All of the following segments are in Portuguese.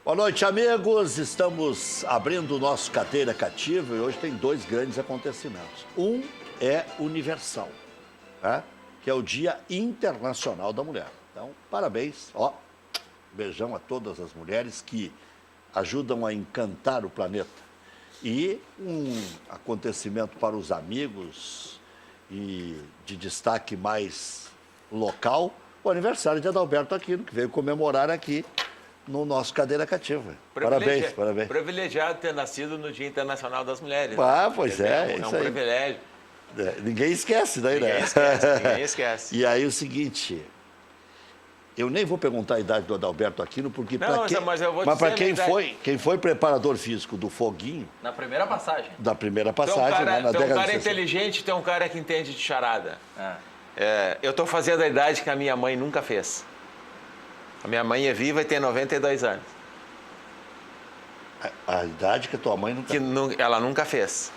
Boa noite, amigos. Estamos abrindo o nosso Cadeira Cativa e hoje tem dois grandes acontecimentos. Um é universal, né? Que é o Dia Internacional da Mulher. Então, parabéns. Beijão a todas as mulheres que ajudam a encantar o planeta. E um acontecimento para os amigos e de destaque mais local, o aniversário de Adalberto Aquino, que veio comemorar aqui no nosso Cadeira Cativa. Parabéns. Privilegiado ter nascido no Dia Internacional das Mulheres. Pois é. É um privilégio. Ninguém esquece daí, né? Ninguém esquece. E aí o seguinte, eu nem vou perguntar a idade do Adalberto Aquino, porque para quem foi preparador físico do Foguinho... Na primeira passagem. Da primeira passagem, né, na década de 60. Tem um cara inteligente, tem um cara que entende de charada. Eu estou fazendo a idade que a minha mãe nunca fez. A minha mãe é viva e tem 92 anos. A idade que a tua mãe nunca... Ela nunca fez.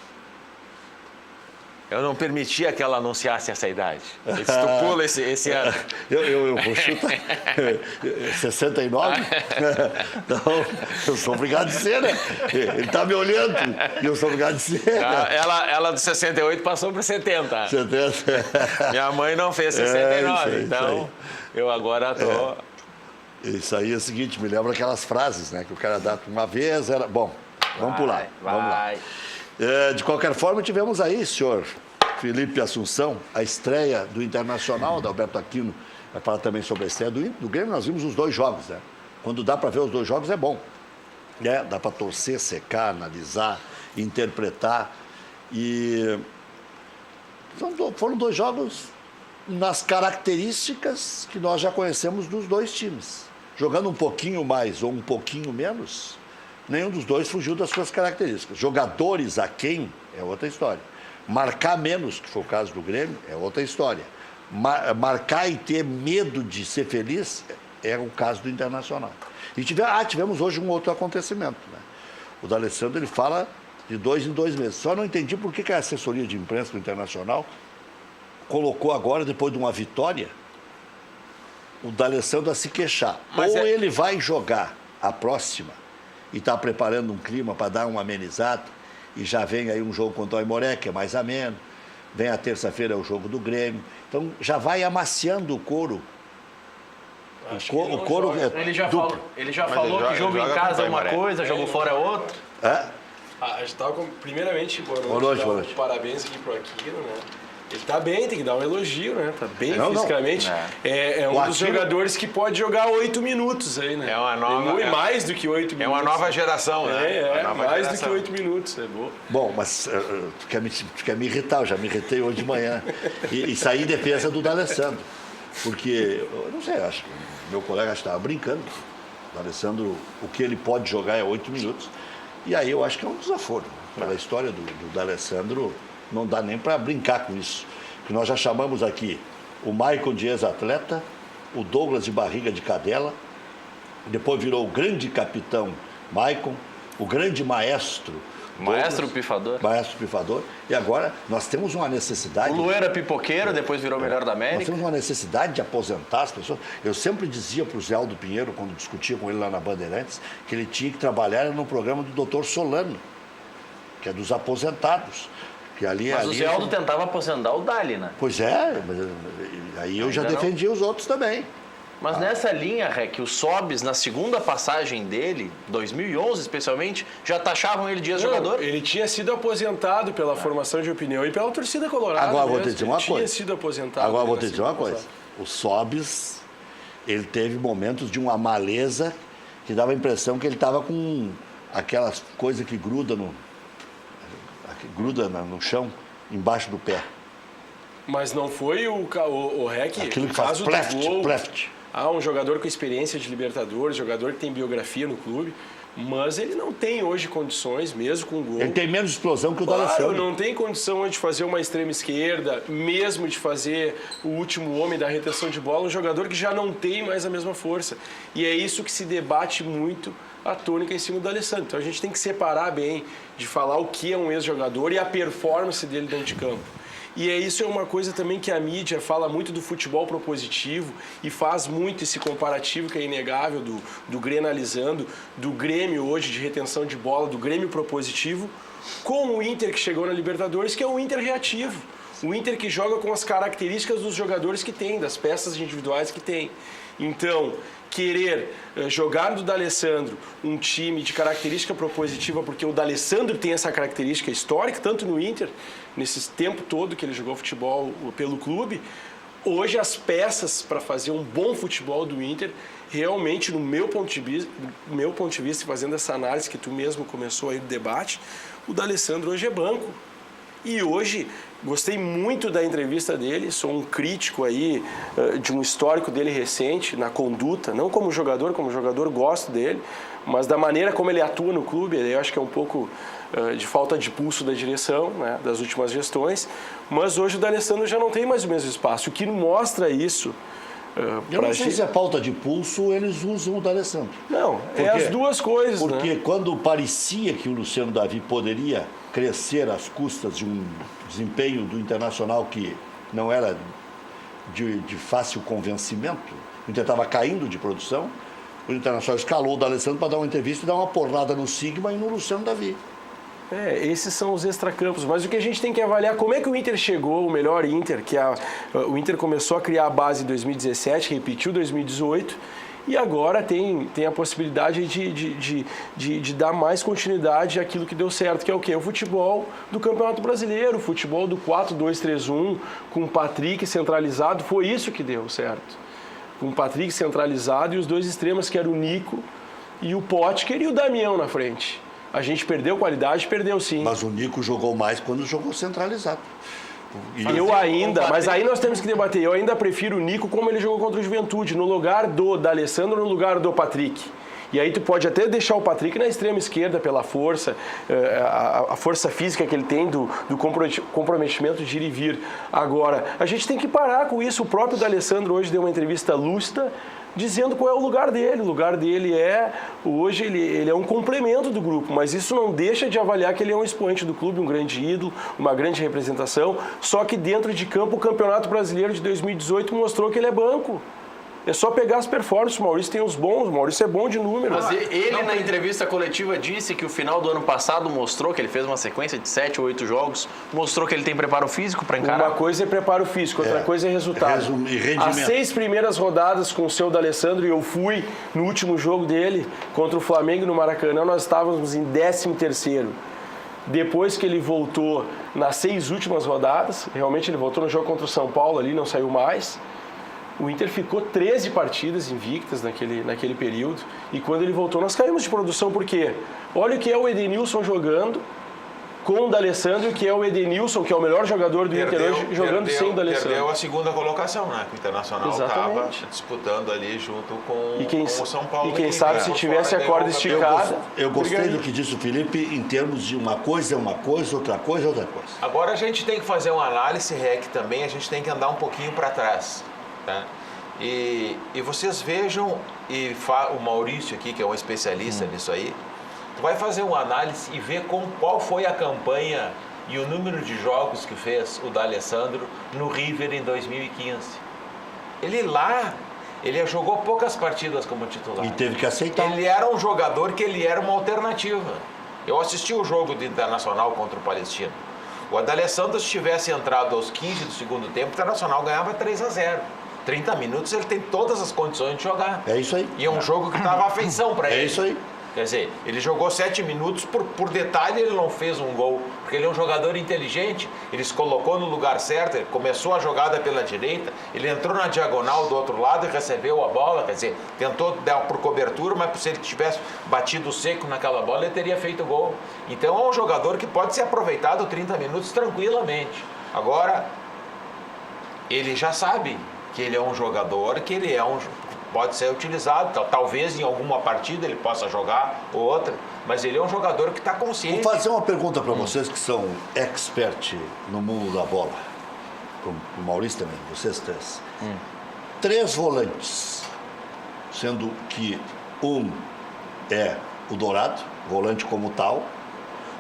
Eu não permitia que ela anunciasse essa idade. Eu disse, tu pula esse ano. Eu vou chutar 69? Então, eu sou obrigado de ser, né? Ele está me olhando e eu sou obrigado de ser. Ela de 68 passou para 70. 70. Minha mãe não fez 69, então eu agora estou... Isso aí é o seguinte, me lembra aquelas frases, né? Que o cara dá uma vez, era... Bom, vamos pular. Vamos lá. De qualquer forma, tivemos aí, senhor Felipe Assunção, a estreia do Internacional, Adalberto Aquino vai falar também sobre a estreia do Grêmio. Nós vimos os dois jogos, né? Quando dá para ver os dois jogos é bom. Né? Dá para torcer, secar, analisar, interpretar. E foram dois jogos nas características que nós já conhecemos dos dois times. Jogando um pouquinho mais ou um pouquinho menos, nenhum dos dois fugiu das suas características. Jogadores aquém é outra história. Marcar menos, que foi o caso do Grêmio, é outra história. Marcar e ter medo de ser feliz é o caso do Internacional. E tivemos hoje um outro acontecimento, né? O D'Alessandro, ele fala de 2 em 2 meses. Só não entendi por que a assessoria de imprensa do Internacional colocou agora, depois de uma vitória, o D'Alessandro a se queixar. Ele vai jogar a próxima e está preparando um clima para dar um amenizado, e já vem aí um jogo contra o Aimoré, que é mais ameno, vem a terça-feira o jogo do Grêmio, então já vai amaciando o couro. O couro ele já falou que jogo em casa é uma coisa, jogo fora é outra. A gente estava primeiramente, boa noite. Parabéns aqui pro Aquino, né? Ele tá bem, tem que dar um elogio, né? Tá bem fisicamente. É um dos jogadores que pode jogar 8 minutos aí, né? Mais do que 8 minutos. É uma nova geração, né? Mais do que 8 minutos, é bom. Bom, mas tu quer me irritar, eu já me irritei hoje de manhã. E saí em defesa do D'Alessandro. Porque, eu não sei, acho que meu colega estava brincando. O D'Alessandro, o que ele pode jogar é 8 minutos. E aí eu acho que é um desaforo. Pela história do D'Alessandro, não dá nem para brincar com isso. Que nós já chamamos aqui o Maicon de ex-atleta, o Douglas de barriga de cadela, depois virou o grande capitão Maicon, o grande maestro Maestro Pifador. Maestro Pifador. E agora nós temos uma necessidade... O Lu era pipoqueiro, depois virou melhor da América. Nós temos uma necessidade de aposentar as pessoas. Eu sempre dizia para o Zé Aldo Pinheiro, quando discutia com ele lá na Bandeirantes, que ele tinha que trabalhar no programa do Dr. Solano, que é dos aposentados. Mas o Zé Aldo tentava aposentar o Dali, né? Pois é, mas aí eu já defendia os outros também. Mas nessa linha, Rec, o Sobis, na segunda passagem dele, 2011 especialmente, já taxavam ele de ex-jogador? Ele tinha sido aposentado pela formação de opinião e pela torcida colorada. Agora vou te dizer uma coisa. Tinha sido aposentado. Agora vou te dizer uma coisa. O Sobis, ele teve momentos de uma maleza que dava a impressão que ele estava com aquelas coisas que gruda no chão, embaixo do pé. Mas não foi o Rec, aquilo que faz pleft. Um jogador com experiência de Libertadores, jogador que tem biografia no clube, mas ele não tem hoje condições, mesmo com gol. Ele tem menos explosão que o D'Alessandro. Não tem condição de fazer uma extrema esquerda, mesmo de fazer o último homem da retenção de bola, um jogador que já não tem mais a mesma força. E é isso que se debate muito a tônica em cima do D'Alessandro. Então a gente tem que separar bem de falar o que é um ex-jogador e a performance dele dentro de campo. E isso é uma coisa também que a mídia fala muito do futebol propositivo e faz muito esse comparativo que é inegável do Grêmio analisando, do Grêmio hoje de retenção de bola, do Grêmio propositivo, com o Inter que chegou na Libertadores, que é o Inter reativo. O Inter que joga com as características dos jogadores que tem, das peças individuais que tem. Então, querer jogar do D'Alessandro um time de característica propositiva, porque o D'Alessandro tem essa característica histórica, tanto no Inter, nesse tempo todo que ele jogou futebol pelo clube, hoje as peças para fazer um bom futebol do Inter, realmente, no meu ponto de vista, fazendo essa análise que tu mesmo começou aí do debate, o D'Alessandro hoje é banco. E hoje, gostei muito da entrevista dele, sou um crítico aí de um histórico dele recente, na conduta, não como jogador gosto dele, mas da maneira como ele atua no clube, eu acho que é um pouco de falta de pulso da direção, né, das últimas gestões, mas hoje o D'Alessandro já não tem mais o mesmo espaço, o que mostra isso... Eu não sei se é falta de pulso, eles usam o D'Alessandro. Não, é as duas coisas, porque né? quando parecia que o Luciano Davi poderia crescer às custas de um desempenho do Internacional que não era de fácil convencimento, o Inter estava caindo de produção, o Internacional escalou o D'Alessandro para dar uma entrevista e dar uma porrada no Sigma e no Luciano Davi. Esses são os extracampos, mas o que a gente tem que avaliar, como é que o Inter chegou, o melhor Inter, o Inter começou a criar a base em 2017, repetiu 2018, e agora tem a possibilidade de dar mais continuidade àquilo que deu certo, que é o quê? O futebol do Campeonato Brasileiro, o futebol do 4-2-3-1, com o Patrick centralizado, foi isso que deu certo. Com o Patrick centralizado e os dois extremos, que eram o Nico e o Potker e o Damião na frente. A gente perdeu qualidade, perdeu sim. Mas o Nico jogou mais quando jogou centralizado. Mas aí nós temos que debater. Eu ainda prefiro o Nico como ele jogou contra o Juventude, no lugar do D'Alessandro, no lugar do Patrick. E aí tu pode até deixar o Patrick na extrema esquerda pela força, a força física que ele tem do comprometimento de ir e vir. Agora, a gente tem que parar com isso. O próprio D'Alessandro hoje deu uma entrevista lúcida, dizendo qual é o lugar dele. O lugar dele hoje ele é um complemento do grupo, mas isso não deixa de avaliar que ele é um expoente do clube, um grande ídolo, uma grande representação, só que dentro de campo o Campeonato Brasileiro de 2018 mostrou que ele é banco. É só pegar as performances, o Maurício tem os bons, o Maurício é bom de número. Mas ele na entrevista coletiva disse que o final do ano passado mostrou que ele fez uma sequência de 7 ou 8 jogos, mostrou que ele tem preparo físico para encarar. Uma coisa é preparo físico, outra coisa é resultado. E rendimento. As 6 primeiras rodadas com o seu D'Alessandro, e eu fui no último jogo dele contra o Flamengo no Maracanã, nós estávamos em 13º. Depois que ele voltou nas 6 últimas rodadas, realmente ele voltou no jogo contra o São Paulo ali, não saiu mais. O Inter ficou 13 partidas invictas naquele período. E quando ele voltou, nós caímos de produção. Por quê? Olha o que é o Edenilson jogando com o D'Alessandro, o que é o Edenilson, que é o melhor jogador do Inter hoje, jogando sem o D'Alessandro. Perdeu a segunda colocação, né? Que o Internacional estava disputando ali junto com o São Paulo. E quem sabe se tivesse a corda esticada... Eu gostei do que disse o Felipe em termos de uma coisa é uma coisa, outra coisa é outra coisa. Agora a gente tem que fazer uma análise, REC, também, a gente tem que andar um pouquinho para trás. Tá? E vocês vejam, o Maurício aqui, que é um especialista nisso aí, tu vai fazer uma análise e ver qual foi a campanha e o número de jogos que fez o D'Alessandro no River em 2015. Ele jogou poucas partidas como titular. E teve que aceitar. Ele era um jogador que ele era uma alternativa. Eu assisti o jogo do Internacional contra o Palestino. O D'Alessandro, se tivesse entrado aos 15 do segundo tempo, o Internacional ganhava 3-0. 30 minutos ele tem todas as condições de jogar. É isso aí. E é um jogo que dava afeição para ele. É isso aí. Quer dizer, ele jogou 7 minutos, por detalhe ele não fez um gol, porque ele é um jogador inteligente, ele se colocou no lugar certo, ele começou a jogada pela direita, ele entrou na diagonal do outro lado e recebeu a bola, quer dizer, tentou dar por cobertura, mas se ele tivesse batido seco naquela bola, ele teria feito gol. Então é um jogador que pode ser aproveitado 30 minutos tranquilamente. Agora, ele já sabe que ele é um jogador, que ele pode ser utilizado, talvez em alguma partida ele possa jogar ou outra, mas ele é um jogador que está consciente. Vou fazer uma pergunta para vocês que são expert no mundo da bola, o Maurício também, vocês três. 3 volantes, sendo que um é o Dourado, volante como tal,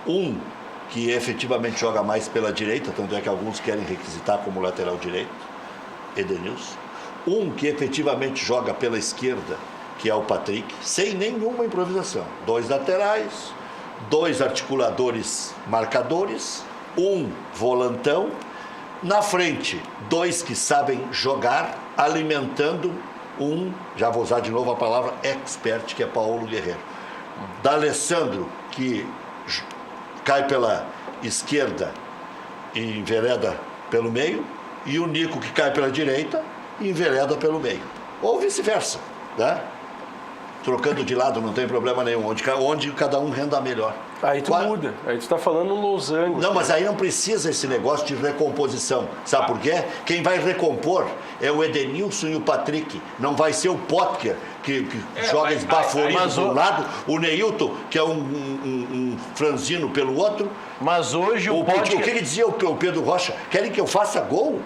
um que efetivamente joga mais pela direita, tanto é que alguns querem requisitar como lateral direito, Edenilson. Um que efetivamente joga pela esquerda, que é o Patrick, sem nenhuma improvisação. 2 laterais, 2 articuladores marcadores, um volantão. Na frente, 2 que sabem jogar, alimentando um, já vou usar de novo a palavra expert, que é Paulo Guerreiro. D'Alessandro, que cai pela esquerda e envereda pelo meio, e o Nico, que cai pela direita e envereda pelo meio. Ou vice-versa, né? Trocando de lado não tem problema nenhum, onde cada um renda melhor. Aí tu muda, aí tu tá falando um losango. Não, mas aí não precisa esse negócio de recomposição. Sabe por quê? Quem vai recompor é o Edenilson e o Patrick. Não vai ser o Potker, que joga esbaforido de um lado, o Neilton, que é um franzino pelo outro. Mas hoje o Potker... O que ele dizia o Pedro Rocha? Querem que eu faça gol?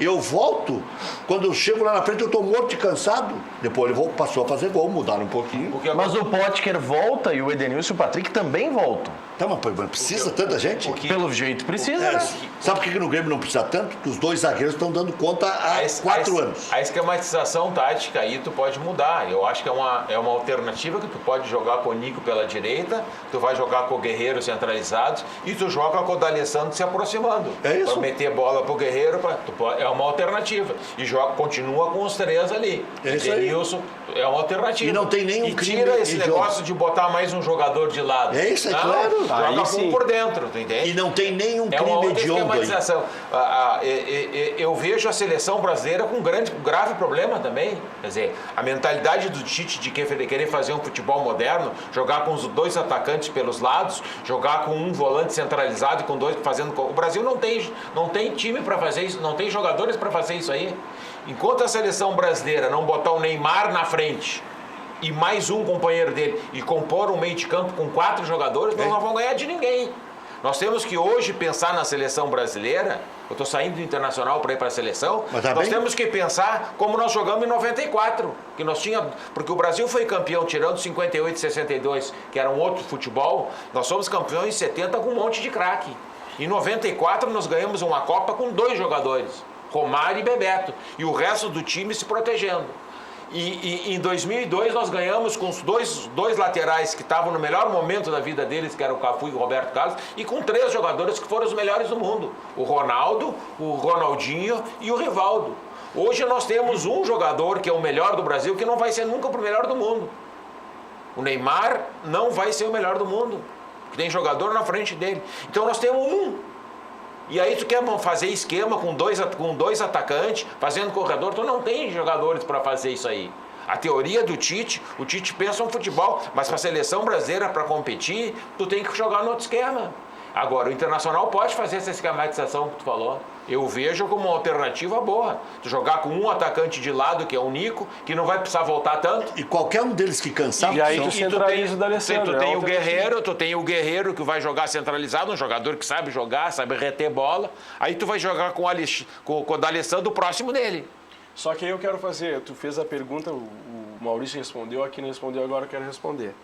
Eu volto, quando eu chego lá na frente eu estou morto e cansado. Depois ele passou a fazer gol, mudaram um pouquinho. Mas o Potker volta e o Edenilson e o Patrick também voltam. Tá, mas precisa tanta gente? Pelo jeito precisa, né? Sabe por que no Grêmio não precisa tanto? Porque os 2 zagueiros estão dando conta há 4 anos. A esquematização tática aí tu pode mudar. Eu acho que é uma alternativa que tu pode jogar com o Nico pela direita, tu vai jogar com o Guerreiro centralizado e tu joga com o D'Alessandro se aproximando. É isso. Pra meter bola pro Guerreiro, é uma alternativa. E continua com os 3 ali. É isso aí. Edenilson é uma alternativa. E não tem nenhum e crime tira esse hediondo. negócio de botar mais um jogador de lado. É isso, é não, claro. Joga Aí um sim. por dentro, tu entende? E não tem nenhum É uma crime outra hediondo aí. esquematização. Eu vejo a seleção brasileira com um grave problema também. Quer dizer, a mentalidade do Tite de querer fazer um futebol moderno, jogar com os 2 atacantes pelos lados, jogar com um volante centralizado e com 2 fazendo... O Brasil não tem time para fazer isso, não tem jogadores para fazer isso aí. Enquanto a seleção brasileira não botar o Neymar na frente e mais um companheiro dele e compor um meio de campo com 4 jogadores, nós não vamos ganhar de ninguém. Nós temos que hoje pensar na seleção brasileira. Eu estou saindo do Internacional para ir para a seleção. Nós temos que pensar como nós jogamos em 94. Que nós porque o Brasil foi campeão, tirando 58 e 62, que era um outro futebol. Nós somos campeões em 70 com um monte de craque. Em 94 nós ganhamos uma Copa com 2 jogadores, Romário e Bebeto. E o resto do time se protegendo. E em 2002 nós ganhamos com os dois laterais que estavam no melhor momento da vida deles, que eram o Cafu e o Roberto Carlos, e com 3 jogadores que foram os melhores do mundo. O Ronaldo, o Ronaldinho e o Rivaldo. Hoje nós temos um jogador que é o melhor do Brasil, que não vai ser nunca o melhor do mundo. O Neymar não vai ser o melhor do mundo, que tem jogador na frente dele. Então nós temos um. E aí tu quer fazer esquema com dois atacantes, fazendo corredor, tu não tem jogadores para fazer isso aí. A teoria do Tite, o Tite pensa no futebol, mas para a seleção brasileira, para competir, tu tem que jogar no outro esquema. Agora, o Internacional pode fazer essa esquematização que tu falou. Eu vejo como uma alternativa boa. Tu jogar com um atacante de lado, que é o Nico, que não vai precisar voltar tanto. E qualquer um deles que cansar... E aí tu centraliza o D'Alessandro. Tu tem o Guerreiro que vai jogar centralizado, um jogador que sabe jogar, sabe reter bola. Aí tu vai jogar com o D'Alessandro próximo dele. Só que aí eu quero fazer... Tu fez a pergunta, o Maurício respondeu, aqui não respondeu, agora eu quero responder.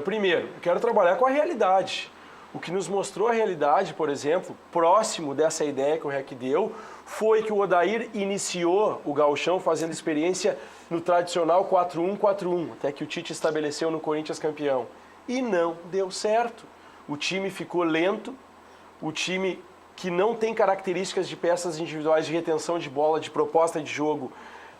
Primeiro, eu quero trabalhar com a realidade. O que nos mostrou a realidade, por exemplo, próximo dessa ideia que o REC deu, foi que o Odair iniciou o gauchão fazendo experiência no tradicional 4-1-4-1, até que o Tite estabeleceu no Corinthians campeão. E não deu certo. O time ficou lento, o time que não tem características de peças individuais de retenção de bola, de proposta de jogo,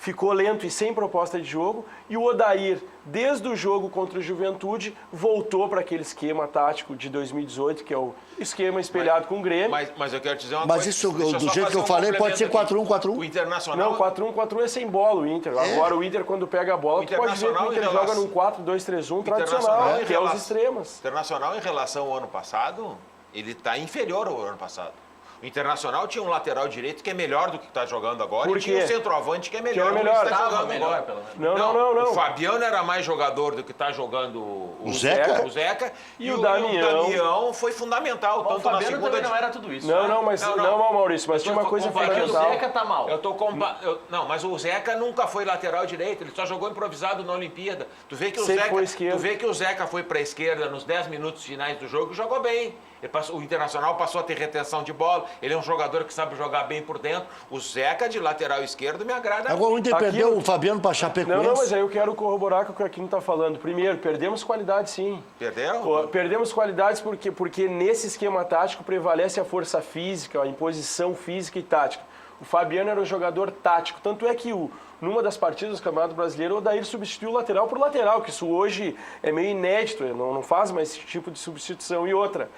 ficou lento e sem proposta de jogo, e o Odair, desde o jogo contra o Juventude, voltou para aquele esquema tático de 2018, que é o esquema espelhado com o Grêmio. Mas eu quero dizer uma Mas coisa... isso, do jeito que eu falei, pode ser 4-1-4-1? O Internacional... Não, 4-1-4-1 é sem bola o Inter. Agora o Inter, quando pega a bola, tu pode ver que o Inter joga num 4-2-3-1 tradicional, que é os extremos. Internacional, em relação ao ano passado, ele está inferior ao ano passado. O Internacional tinha um lateral direito que é melhor do que está jogando agora. E tinha um centroavante que é melhor do que está jogando agora. Não. O Fabiano era mais jogador do que está jogando o Zeca. E o Damião foi fundamental. O Fabiano também não era tudo isso. Não, Maurício, mas tinha uma coisa fundamental. O Zeca tá mal. Não, mas o Zeca nunca foi lateral direito. Ele só jogou improvisado na Olimpíada. Tu vê que o Zeca foi para a esquerda nos 10 minutos finais do jogo e jogou bem. O Internacional passou a ter retenção de bola. Ele é um jogador que sabe jogar bem por dentro. O Zeca, de lateral esquerdo, me agrada. Agora o Inter perdeu o Fabiano para Chapecoense. Não, mas aí eu quero corroborar com o que o Aquino está falando. Primeiro, perdemos qualidade, sim. Perdeu? Perdemos qualidades porque nesse esquema tático prevalece a força física, a imposição física e tática. O Fabiano era um jogador tático. Tanto é que numa das partidas do Campeonato Brasileiro, o Odair substituiu o lateral por lateral, que isso hoje é meio inédito, não faz mais esse tipo de substituição. E outra,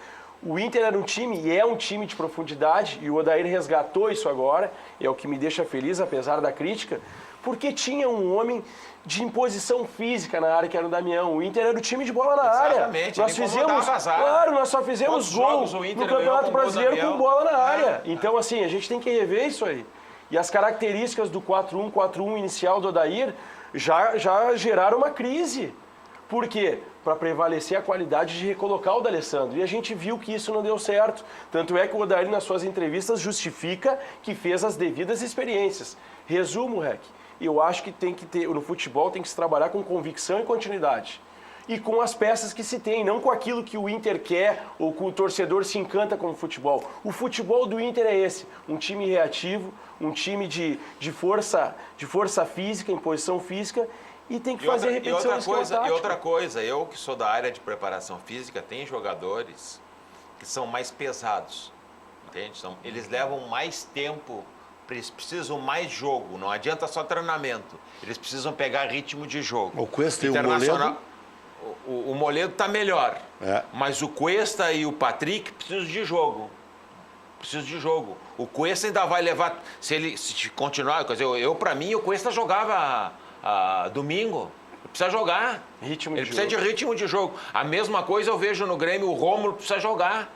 o Inter era um time, e é um time de profundidade, e o Odair resgatou isso agora, é o que me deixa feliz, apesar da crítica, porque tinha um homem de imposição física na área, que era o Damião. O Inter era o time de bola na área. Exatamente. Nós só fizemos gol no Campeonato Brasileiro com bola na área. Então, assim, a gente tem que rever isso aí. E as características do 4-1-4-1 inicial do Odair já geraram uma crise. Por quê? Para prevalecer a qualidade de recolocar o D'Alessandro. E a gente viu que isso não deu certo. Tanto é que o Odair, nas suas entrevistas, justifica que fez as devidas experiências. Resumo, Rec. Eu acho que no futebol tem que se trabalhar com convicção e continuidade. E com as peças que se tem, não com aquilo que o Inter quer ou que o torcedor se encanta com o futebol. O futebol do Inter é esse, um time reativo, um time de força física, imposição física, e tem que fazer repetição e outra coisa, eu que sou da área de preparação física, tem jogadores que são mais pesados, entende? Eles levam mais tempo. Eles precisam mais jogo, não adianta só treinamento. Eles precisam pegar ritmo de jogo. O Cuesta e o Moledo? O Moledo está melhor. Mas o Cuesta e o Patrick precisam de jogo. O Cuesta ainda vai levar... Se continuar... Quer dizer, para mim, o Cuesta jogava domingo. Ele precisa jogar. Ele precisa de ritmo de jogo. A mesma coisa eu vejo no Grêmio. O Rômulo precisa jogar.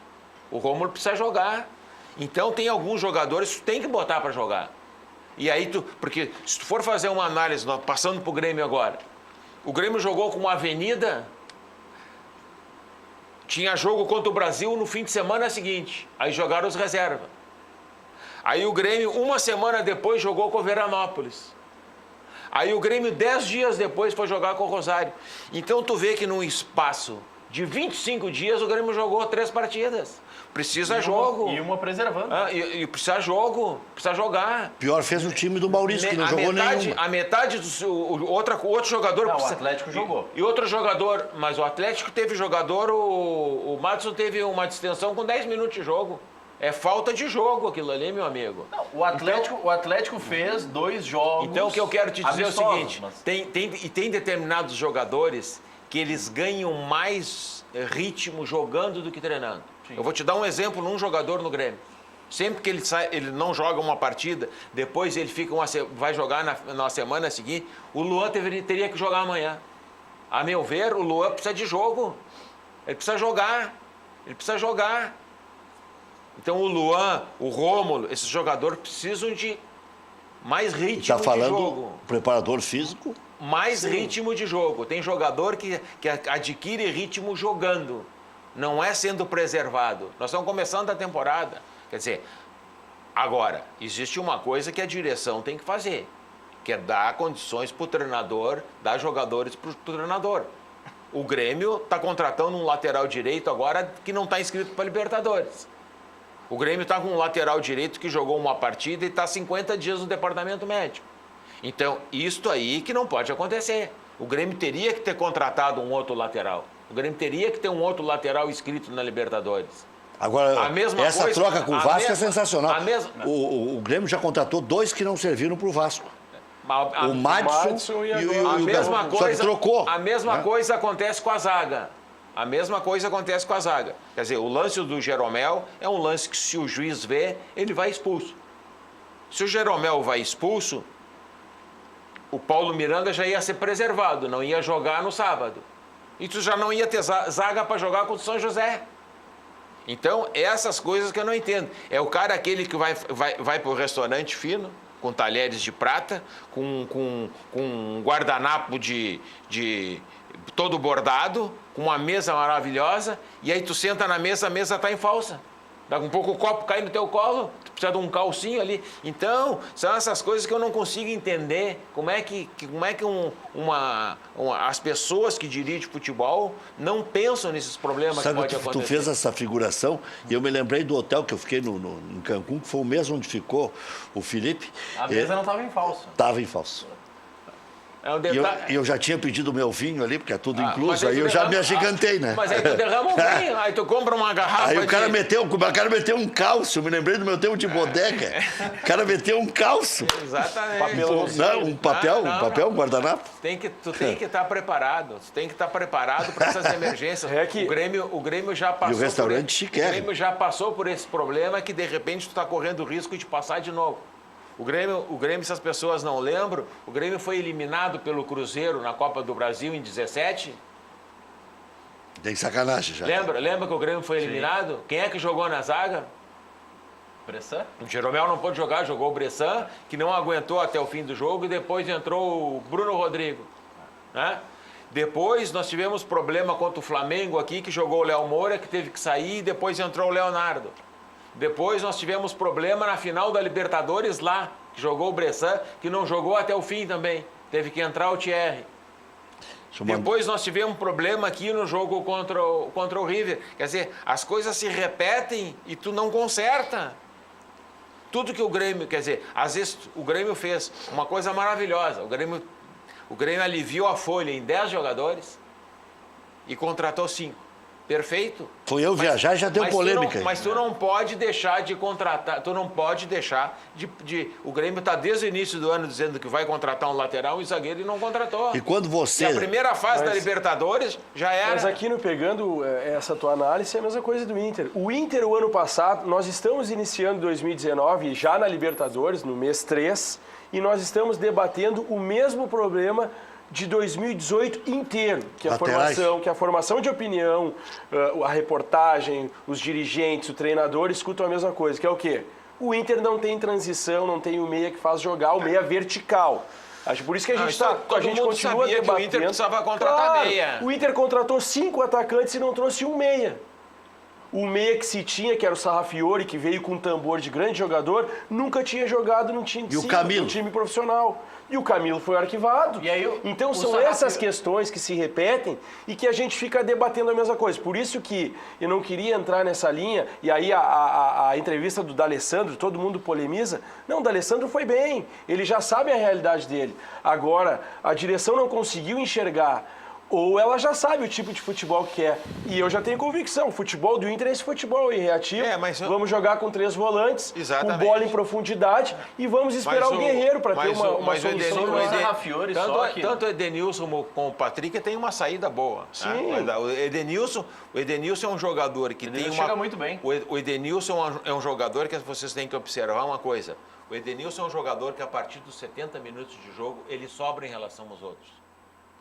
Então, tem alguns jogadores que tu tem que botar para jogar. E aí, porque se tu for fazer uma análise, passando para o Grêmio agora, o Grêmio jogou com uma Avenida, tinha jogo contra o Brasil no fim de semana seguinte, aí jogaram os reservas. Aí o Grêmio, uma semana depois, jogou com o Veranópolis. Aí o Grêmio, 10 dias depois, foi jogar com o Rosário. Então, tu vê que num espaço de 25 dias, o Grêmio jogou 3 partidas. Precisa jogo. E uma preservando. E precisa jogo, precisa jogar. Pior fez o time do Maurício, que não jogou nenhum. A metade do outro jogador... Não, o Atlético jogou. E outro jogador, mas o Atlético teve jogador, o Madison teve uma distensão com 10 minutos de jogo. É falta de jogo aquilo ali, meu amigo. Não, o Atlético fez 2 jogos. Então o que eu quero te dizer é o seguinte, mas... tem determinados jogadores que eles ganham mais ritmo jogando do que treinando. Sim. Eu vou te dar um exemplo num jogador no Grêmio. Sempre que ele não joga uma partida, depois ele vai jogar na semana seguinte, o Luan teria que jogar amanhã. A meu ver, o Luan precisa de jogo. Ele precisa jogar. Então o Luan, o Rômulo, esses jogadores precisam de mais ritmo de jogo. Está falando preparador físico? Mais ritmo de jogo. Tem jogador que adquire ritmo jogando. Não é sendo preservado. Nós estamos começando a temporada. Quer dizer, agora, existe uma coisa que a direção tem que fazer, que é dar condições para o treinador, dar jogadores para o treinador. O Grêmio está contratando um lateral direito agora que não está inscrito para Libertadores. O Grêmio está com um lateral direito que jogou uma partida e está 50 dias no departamento médico. Então, isto aí que não pode acontecer. O Grêmio teria que ter contratado um outro lateral. O Grêmio teria que ter um outro lateral inscrito na Libertadores. Agora, essa troca com o Vasco é sensacional. O Grêmio já contratou 2 que não serviram para o Vasco. O Madison e o mesma coisa, só que trocou. A mesma coisa acontece com a zaga. Quer dizer, o lance do Jeromel é um lance que, se o juiz vê, ele vai expulso. Se o Jeromel vai expulso, o Paulo Miranda já ia ser preservado, não ia jogar no sábado. E tu já não ia ter zaga para jogar contra o São José. Então, essas coisas que eu não entendo. É o cara aquele que vai para o restaurante fino, com talheres de prata, com um guardanapo de todo bordado, com uma mesa maravilhosa, e aí tu senta na mesa, a mesa está em falsa. Daqui um pouco o copo cai no teu colo, tu precisa de um calcinho ali. Então, são essas coisas que eu não consigo entender. Como é que as pessoas que dirigem futebol não pensam nesses problemas que podem acontecer. Tu fez essa figuração e eu me lembrei do hotel que eu fiquei em Cancún, que foi o mesmo onde ficou o Felipe. A mesa não estava em falso. Estava em falso. É um E eu já tinha pedido o meu vinho ali, porque é tudo incluso, aí eu já me agigantei, né? Mas aí tu derrama um vinho, aí tu compra uma garrafa. Aí o cara meteu um calço, eu me lembrei do meu tempo de bodega. O cara meteu um calço. Exatamente. Um papel, um guardanapo. Tu tem que estar preparado. Tu tem que estar preparado para essas emergências. O Grêmio já passou. E o restaurante chiquérrimo. O Grêmio já passou por esse problema que de repente tu está correndo o risco de passar de novo. O Grêmio, se as pessoas não lembram, o Grêmio foi eliminado pelo Cruzeiro na Copa do Brasil em 17. Tem sacanagem já. Lembra que o Grêmio foi eliminado? Quem é que jogou na zaga? Bressan? O Jeromel não pôde jogar, jogou o Bressan, que não aguentou até o fim do jogo, e depois entrou o Bruno Rodrigo. Né? Depois nós tivemos problema contra o Flamengo aqui, que jogou o Léo Moura, que teve que sair, e depois entrou o Leonardo. Depois nós tivemos problema na final da Libertadores lá, que jogou o Bressan, que não jogou até o fim também. Teve que entrar o Thierry. Depois nós tivemos problema aqui no jogo contra o River. Quer dizer, as coisas se repetem e tu não conserta. Tudo que o Grêmio, quer dizer, às vezes o Grêmio fez uma coisa maravilhosa. O Grêmio aliviou a folha em 10 jogadores e contratou 5. Perfeito. Foi eu viajar e já deu polêmica. Mas tu não pode deixar de contratar, tu não pode deixar de o Grêmio está desde o início do ano dizendo que vai contratar um lateral e zagueiro e não contratou. E quando você... E a primeira fase da Libertadores já era... Mas aqui, pegando essa tua análise, é a mesma coisa do Inter. O Inter, o ano passado, nós estamos iniciando 2019, já na Libertadores, no mês 3, e nós estamos debatendo o mesmo problema de 2018 inteiro, que a formação de opinião, a reportagem, os dirigentes, o treinador escutam a mesma coisa, que é o quê? O Inter não tem transição, não tem o meia que faz jogar, o meia vertical. Acho por isso que a gente continua debatendo. Que o Inter precisava contratar meia. O Inter contratou 5 atacantes e não trouxe um meia. O meia que se tinha, que era o Sarrafiori, que veio com um tambor de grande jogador, nunca tinha jogado num time profissional. E o Camilo foi arquivado. E aí, então são essas questões que se repetem e que a gente fica debatendo a mesma coisa. Por isso que eu não queria entrar nessa linha, e aí a entrevista do D'Alessandro, todo mundo polemiza. Não, o D'Alessandro foi bem, ele já sabe a realidade dele. Agora, a direção não conseguiu enxergar, ou ela já sabe o tipo de futebol que quer. E eu já tenho convicção, o futebol do Inter é esse futebol reativo. Vamos jogar com 3 volantes, com bola em profundidade, e vamos esperar o Guerreiro para ter uma solução. Tanto o Edenilson como o Patrick tem uma saída boa. Sim. O Edenilson é um jogador que tem uma... chega muito bem. O Edenilson é um jogador que vocês têm que observar uma coisa. O Edenilson é um jogador que a partir dos 70 minutos de jogo, ele sobra em relação aos outros.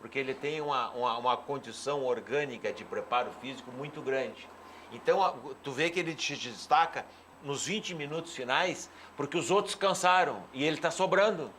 Porque ele tem uma condição orgânica de preparo físico muito grande. Então, tu vê que ele se destaca nos 20 minutos finais, porque os outros cansaram e ele está sobrando.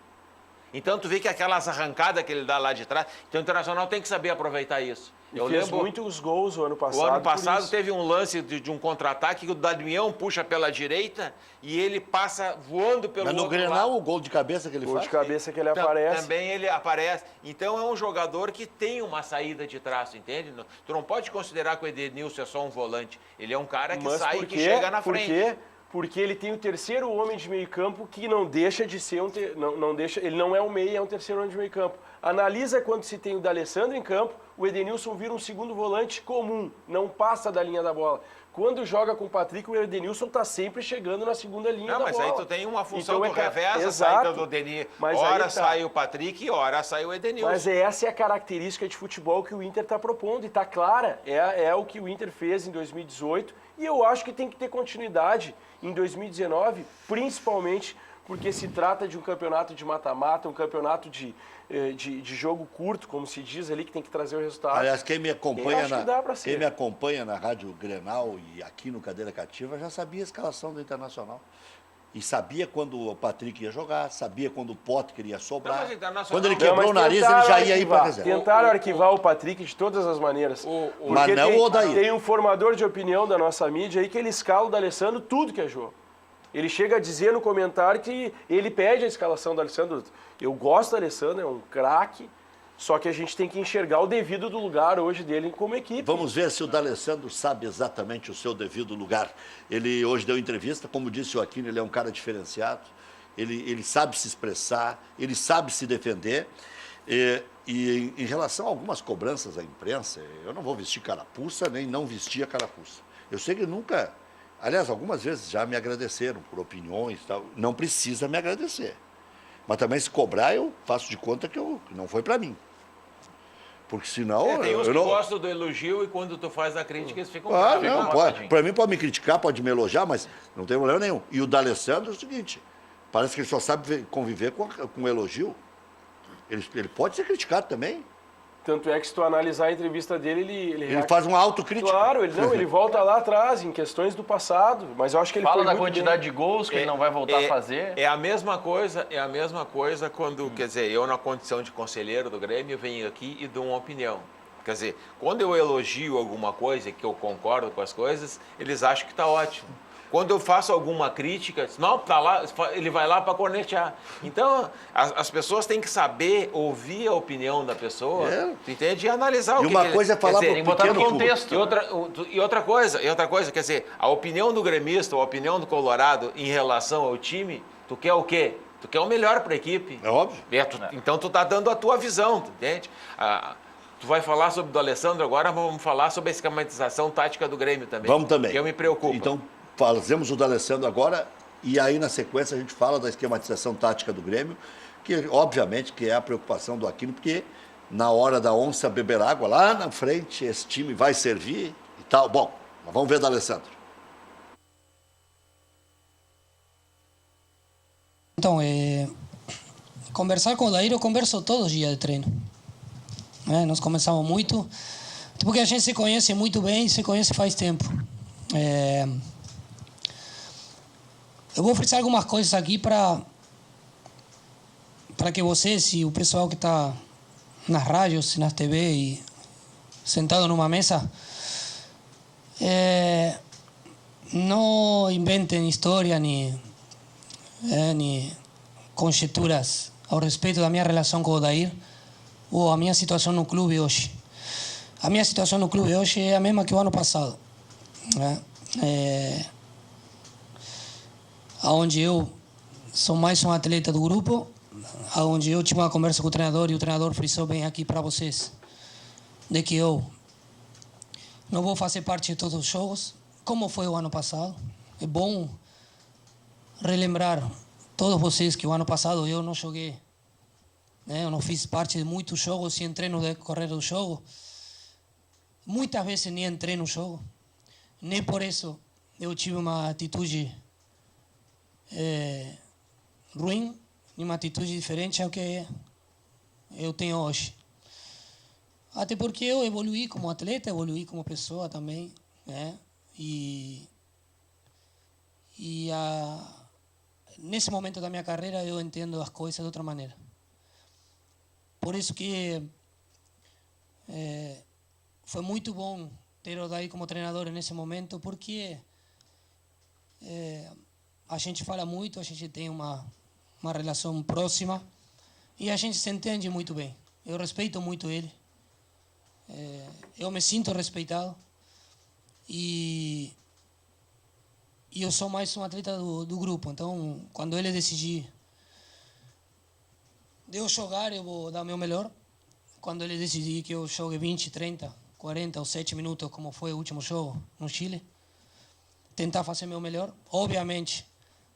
Então, tu vê que aquelas arrancadas que ele dá lá de trás, então o Internacional tem que saber aproveitar isso. Eu lembro muitos gols o ano passado. O ano passado teve um lance de um contra-ataque que o Damião puxa pela direita e ele passa voando pelo outro lado. Mas no Grenal, o gol de cabeça que ele faz? O gol de cabeça que ele aparece. Também ele aparece. Então é um jogador que tem uma saída de traço, entende? Tu não pode considerar que o Edenilson é só um volante. Ele é um cara que sai e que chega na frente. Por quê? Porque ele tem o terceiro homem de meio campo que não deixa de ser ele não é um meia, é um terceiro homem de meio campo. Analisa quando se tem o D'Alessandro em campo, o Edenilson vira um segundo volante comum, não passa da linha da bola. Quando joga com o Patrick, o Edenilson está sempre chegando na segunda linha da bola. Mas aí tu tem uma função do revés, a saída do Denis. Ora sai o Patrick e ora sai o Edenilson. Mas essa é a característica de futebol que o Inter está propondo e está clara. É o que o Inter fez em 2018 e eu acho que tem que ter continuidade em 2019, principalmente porque se trata de um campeonato de mata-mata, um campeonato de jogo curto, como se diz ali, que tem que trazer o resultado. Aliás, quem me acompanha na Rádio Grenal e aqui no Cadeira Cativa já sabia a escalação do Internacional. E sabia quando o Patrick ia jogar, sabia quando o Potter ia sobrar. Quando ele quebrou o nariz, ele já ia ir para a reserva. Tentaram arquivar o Patrick de todas as maneiras. Mas não o Odair. Tem um formador de opinião da nossa mídia aí que ele escala o D'Alessandro tudo que é jogo. Ele chega a dizer no comentário que ele pede a escalação do Alessandro. Eu gosto do Alessandro, é um craque, só que a gente tem que enxergar o devido do lugar hoje dele como equipe. Vamos ver se o D'Alessandro sabe exatamente o seu devido lugar. Ele hoje deu entrevista, como disse o Aquino, ele é um cara diferenciado, ele sabe se expressar, ele sabe se defender. E em relação a algumas cobranças à imprensa, eu não vou vestir carapuça, nem não vestir a carapuça. Eu sei que nunca... Aliás, algumas vezes já me agradeceram por opiniões e tal. Não precisa me agradecer. Mas também se cobrar, eu faço de conta que não foi para mim. Porque senão... tem uns eu que não... gostam do elogio e quando tu faz a crítica eles ficam Ah, bravos. não, pode. Para mim pode me criticar, pode me elogiar, mas não tem problema nenhum. E o D'Alessandro é o seguinte, parece que ele só sabe conviver com o elogio. Ele pode ser criticado também. Tanto é que se tu analisar a entrevista dele, Ele faz uma autocrítica. Claro, ele volta lá atrás, em questões do passado, mas eu acho que ele Fala foi da muito quantidade bem. de gols que ele não vai voltar a fazer. É a mesma coisa quando, quer dizer, eu na condição de conselheiro do Grêmio, eu venho aqui e dou uma opinião. Quer dizer, quando eu elogio alguma coisa, que eu concordo com as coisas, eles acham que está ótimo. Quando eu faço alguma crítica, não, tá lá, ele vai lá para cornetear. Então, as pessoas têm que saber ouvir a opinião da pessoa, tu entende? E analisar o que... E uma coisa é falar para o pequeno contexto. E outra coisa, quer dizer, a opinião do gremista, a opinião do colorado em relação ao time, tu quer o quê? Tu quer o melhor para a equipe. É óbvio. Então, tu tá dando a tua visão, tu entende? Tu vai falar sobre o do Alessandro agora, vamos falar sobre a esquematização tática do Grêmio também. Vamos também. Que eu me preocupo. Então, fazemos o D'Alessandro agora e aí na sequência a gente fala da esquematização tática do Grêmio, que obviamente que é a preocupação do Aquino, porque na hora da onça beber água, lá na frente esse time vai servir e tal. Bom, vamos ver D'Alessandro. Então, conversar com o Daír eu converso todos os dias de treino. Nós conversamos muito, porque a gente se conhece muito bem, se conhece faz tempo. Eu vou frisar algumas coisas aqui para que vocês e o pessoal que está nas rádios, nas TV e sentado numa mesa, não inventem história nem conjecturas ao respeito da minha relação com o Daír ou a minha situação no clube hoje. A minha situação no clube hoje é a mesma que o ano passado. Onde eu sou mais um atleta do grupo, onde eu tive uma conversa com o treinador e o treinador frisou bem aqui para vocês de que eu não vou fazer parte de todos os jogos, como foi o ano passado. É bom relembrar todos vocês que o ano passado eu não joguei, eu não fiz parte de muitos jogos e entrei no decorrer do jogo. Muitas vezes nem entrei no jogo, nem por isso eu tive uma atitude ruim, uma atitude diferente ao que eu tenho hoje. Até porque eu evoluí como atleta, evoluí como pessoa também, nesse momento da minha carreira eu entendo as coisas de outra maneira. Por isso que foi muito bom ter o Daí como treinador nesse momento, porque a gente fala muito, a gente tem uma relação próxima e a gente se entende muito bem. Eu respeito muito ele, eu me sinto respeitado e eu sou mais um atleta do grupo. Então, quando ele decidir de eu jogar, eu vou dar o meu melhor. Quando ele decidir que eu jogue 20, 30, 40 ou 7 minutos, como foi o último jogo no Chile, tentar fazer meu melhor. Obviamente,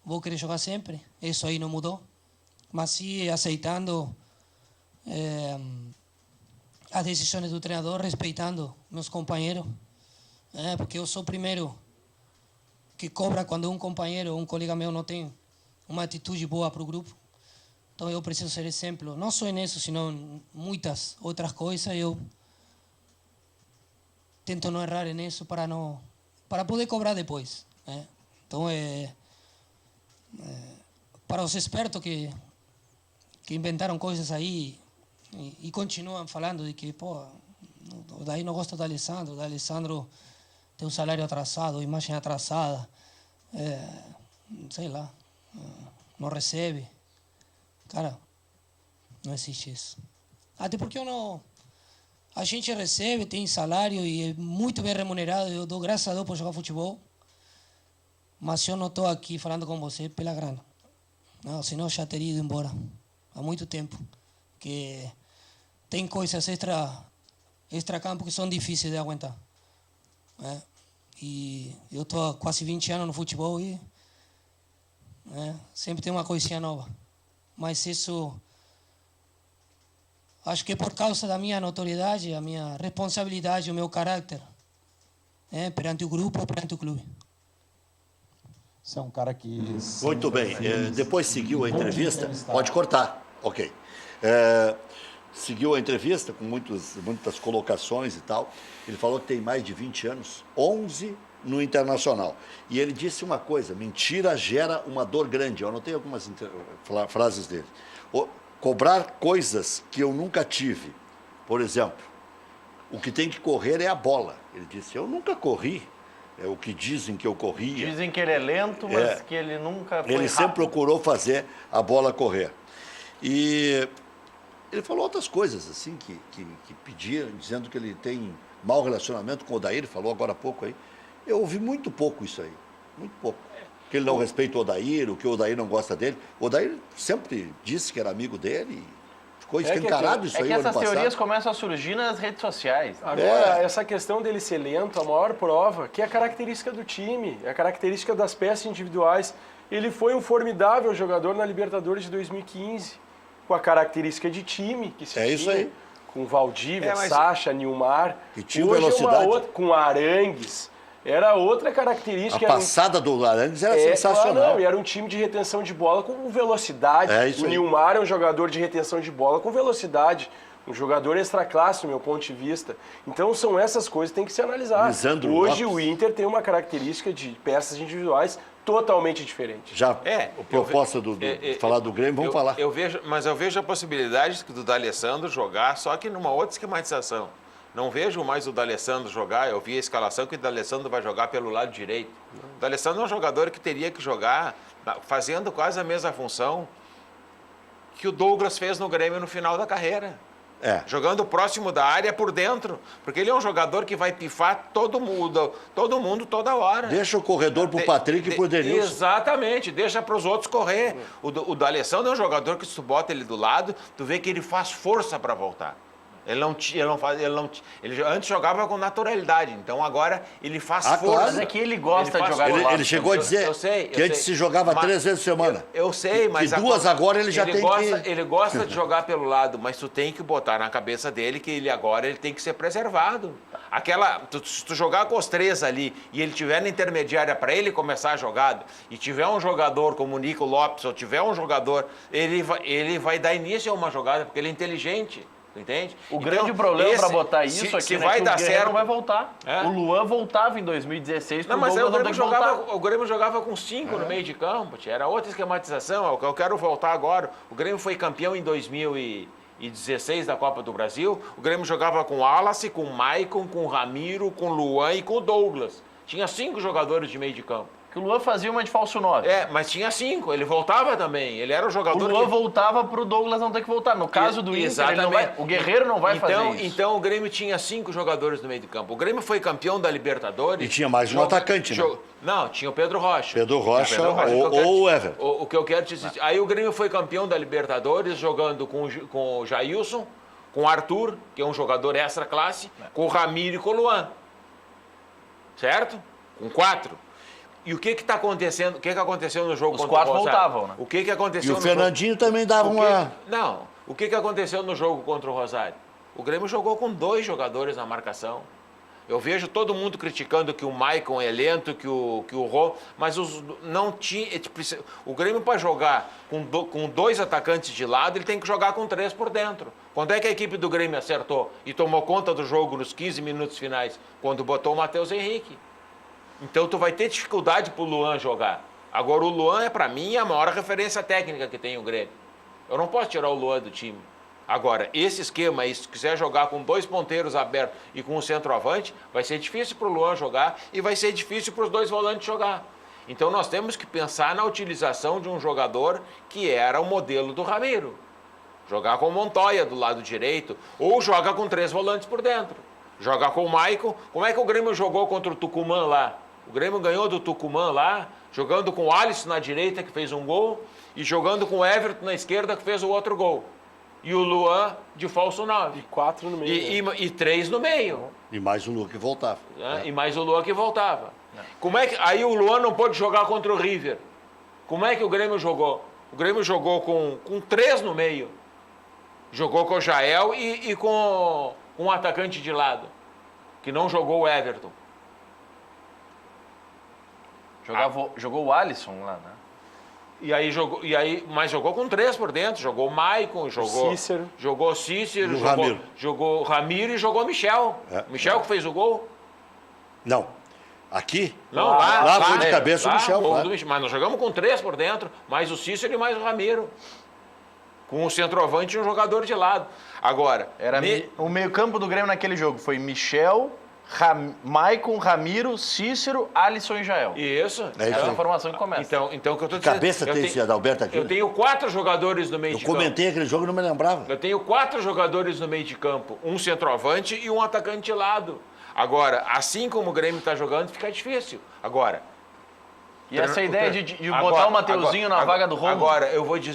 vou querer jogar sempre, isso aí não mudou, mas sim aceitando as decisões do treinador, respeitando meus companheiros, porque eu sou o primeiro que cobra quando um companheiro ou um colega meu não tem uma atitude boa para o grupo. Então eu preciso ser exemplo, não só nisso, senão em muitas outras coisas. Eu tento não errar nisso para poder cobrar depois. Então para os espertos que inventaram coisas aí e continuam falando de que o Daí não gosta do Alessandro tem um salário atrasado, imagem atrasada, sei lá, não recebe. Cara, não existe isso. Até porque a gente recebe, tem salário e é muito bem remunerado. Eu dou graças a Deus por jogar futebol. Mas eu não estou aqui falando com você pela grana. Não, senão eu já teria ido embora há muito tempo. Que tem coisas extra-campo que são difíceis de aguentar. E eu estou há quase 20 anos no futebol e sempre tem uma coisinha nova. Mas isso, acho que é por causa da minha notoriedade, a minha responsabilidade, o meu caráter, perante o grupo, perante o clube. Você é um cara que... Muito bem. Depois seguiu a entrevista. Pode cortar. Ok. Seguiu a entrevista com muitas colocações e tal. Ele falou que tem mais de 20 anos, 11 no Internacional. E ele disse uma coisa: mentira gera uma dor grande. Eu anotei algumas frases dele. Cobrar coisas que eu nunca tive. Por exemplo, o que tem que correr é a bola. Ele disse: eu nunca corri. É o que dizem que eu corria. Dizem que ele é lento, mas que ele nunca foi Ele sempre rápido. procurou fazer a bola correr. E ele falou outras coisas, assim, que pediam, dizendo que ele tem mau relacionamento com o Odair, falou agora há pouco aí. Eu ouvi muito pouco isso aí, muito pouco. Que ele não respeita o Odair, o que o Odair não gosta dele. O Odair sempre disse que era amigo dele e ficou escancarado isso É aí que no essas ano passado. teorias começam a surgir nas redes sociais. Agora, essa questão dele ser lento, a maior prova, que é a característica do time, é a característica das peças individuais. Ele foi um formidável jogador na Libertadores de 2015, com a característica de time que se tinha, isso aí. com Valdívia, mas- Sacha, Nilmar. Que tinha Hoje velocidade. É uma outra, com Arangues. Era outra A característica. era um- passada do Arangues era sensacional. Não, e era um time de retenção de bola com velocidade. É isso O aí. Nilmar é um jogador de retenção de bola com velocidade. Um jogador extra-classe, do meu ponto de vista. Então, são essas coisas que tem que se analisar. Lisandro Hoje, Lopes. o Inter tem uma característica de peças individuais totalmente diferente. Já É, a proposta de falar do Grêmio, vamos falar. Eu vejo a possibilidade do D'Alessandro jogar, só que numa outra esquematização. Não vejo mais o D'Alessandro jogar. Eu vi a escalação que o D'Alessandro vai jogar pelo lado direito. O D'Alessandro é um jogador que teria que jogar fazendo quase a mesma função que o Douglas fez no Grêmio no final da carreira. Jogando próximo da área por dentro. Porque ele é um jogador que vai pifar todo mundo toda hora. Deixa o corredor pro Patrick e pro Denilson. Exatamente, deixa para os outros correr. O D'Alessandro é um jogador que se tu bota ele do lado, tu vê que ele faz força para voltar. Ele antes jogava com naturalidade, então agora ele faz força. claro. Mas é que ele gosta de jogar do lado. Ele chegou a dizer que antes se jogava 3 vezes por semana. Eu sei, mas... E 2 agora ele já tem que... Ele gosta de jogar pelo lado, mas tu tem que botar na cabeça dele que ele tem que ser preservado. Se tu jogar com os 3 ali e ele tiver na intermediária para ele começar a jogada e tiver um jogador como o Nico Lopes ou tiver um jogador, ele vai dar início a uma jogada porque ele é inteligente. Entende? O grande problema para botar isso aqui se é vai que dar o Guerreiro certo, não vai voltar. É? O Luan voltava em 2016 Não, pro mas aí Douglas não tem que voltar. o Grêmio jogava com 5 no meio de campo, era outra esquematização, eu quero voltar agora. O Grêmio foi campeão em 2016 da Copa do Brasil, o Grêmio jogava com Wallace, com Maicon, com Ramiro, com Luan e com Douglas. Tinha 5 jogadores de meio de campo. Que o Luan fazia uma de falso 9. Mas tinha 5, ele voltava também, ele era o O jogador Luan que... voltava pro Douglas não ter que voltar. No caso do Inter, ele não vai, o Guerreiro não vai fazer isso. Então o Grêmio tinha 5 jogadores no meio de campo. O Grêmio foi campeão da Libertadores. E tinha mais um atacante, né? Não, tinha o Pedro Rocha. Pedro Rocha ou ou o Ever. O que eu quero te dizer. Aí o Grêmio foi campeão da Libertadores jogando com o Jailson, com o Arthur, que é um jogador extra classe, com o Ramiro e com o Luan. Certo? Com 4. E o que está acontecendo? O que aconteceu no jogo Os contra o 4 Rosário? voltavam, né? O que aconteceu E o no Fernandinho também dava uma... Não. O que aconteceu no jogo contra o Rosário? O Grêmio jogou com 2 jogadores na marcação. Eu vejo todo mundo criticando que o Maicon é lento, que o Rô, mas não tinha. O Grêmio, para jogar com 2 atacantes de lado, ele tem que jogar com 3 por dentro. Quando é que a equipe do Grêmio acertou e tomou conta do jogo nos 15 minutos finais? Quando botou o Matheus Henrique. Então tu vai ter dificuldade pro Luan jogar. Agora o Luan é, para mim, a maior referência técnica que tem o Grêmio. Eu não posso tirar o Luan do time. Agora, esse esquema aí, se quiser jogar com 2 ponteiros abertos e com um centroavante, vai ser difícil pro Luan jogar e vai ser difícil para os 2 volantes jogar. Então nós temos que pensar na utilização de um jogador que era o modelo do Ramiro. Jogar com o Montoya do lado direito, ou joga com 3 volantes por dentro. Joga com o Maicon. Como é que o Grêmio jogou contra o Tucumã lá? O Grêmio ganhou do Tucumã lá, jogando com o Alisson na direita, que fez um gol, e jogando com o Everton na esquerda, que fez o outro gol. E o Luan de falso 9. E 4 no meio. E 3 no meio. E mais o Luan que voltava. Né? E mais o Luan que voltava. Como é que aí o Luan não pôde jogar contra o River? Como é que o Grêmio jogou? O Grêmio jogou com 3 no meio. Jogou com o Jael e com um atacante de lado, que não jogou o Everton. Jogou o Alisson lá, né? Mas jogou com 3 por dentro. Jogou o Maicon, jogou Cícero. Jogou Cícero, E o Ramiro. jogou o Ramiro e jogou o Michel. Michel que fez o gol. Não. Aqui? Não, lá foi de cabeça o Michel. gol Lá. do Michel. Mas nós jogamos com 3 por dentro, mais o Cícero e mais o Ramiro. Com o centroavante e um jogador de lado. Agora, O meio-campo do Grêmio naquele jogo foi Michel, Maicon, Ramiro, Cícero, Alisson e Jael. isso. É isso Essa é aí. a formação que começa. Então o que eu estou dizendo. Cabeça tem esse Adalberto aqui. Eu tenho 4 jogadores no meio Eu de campo. comentei aquele jogo e não me lembrava. Eu tenho 4 jogadores no meio de campo. Um centroavante e um atacante de lado. Agora, assim como o Grêmio está jogando, fica difícil. Agora. E essa ideia de botar o Mateuzinho na vaga do Romulo? Agora, eu vou te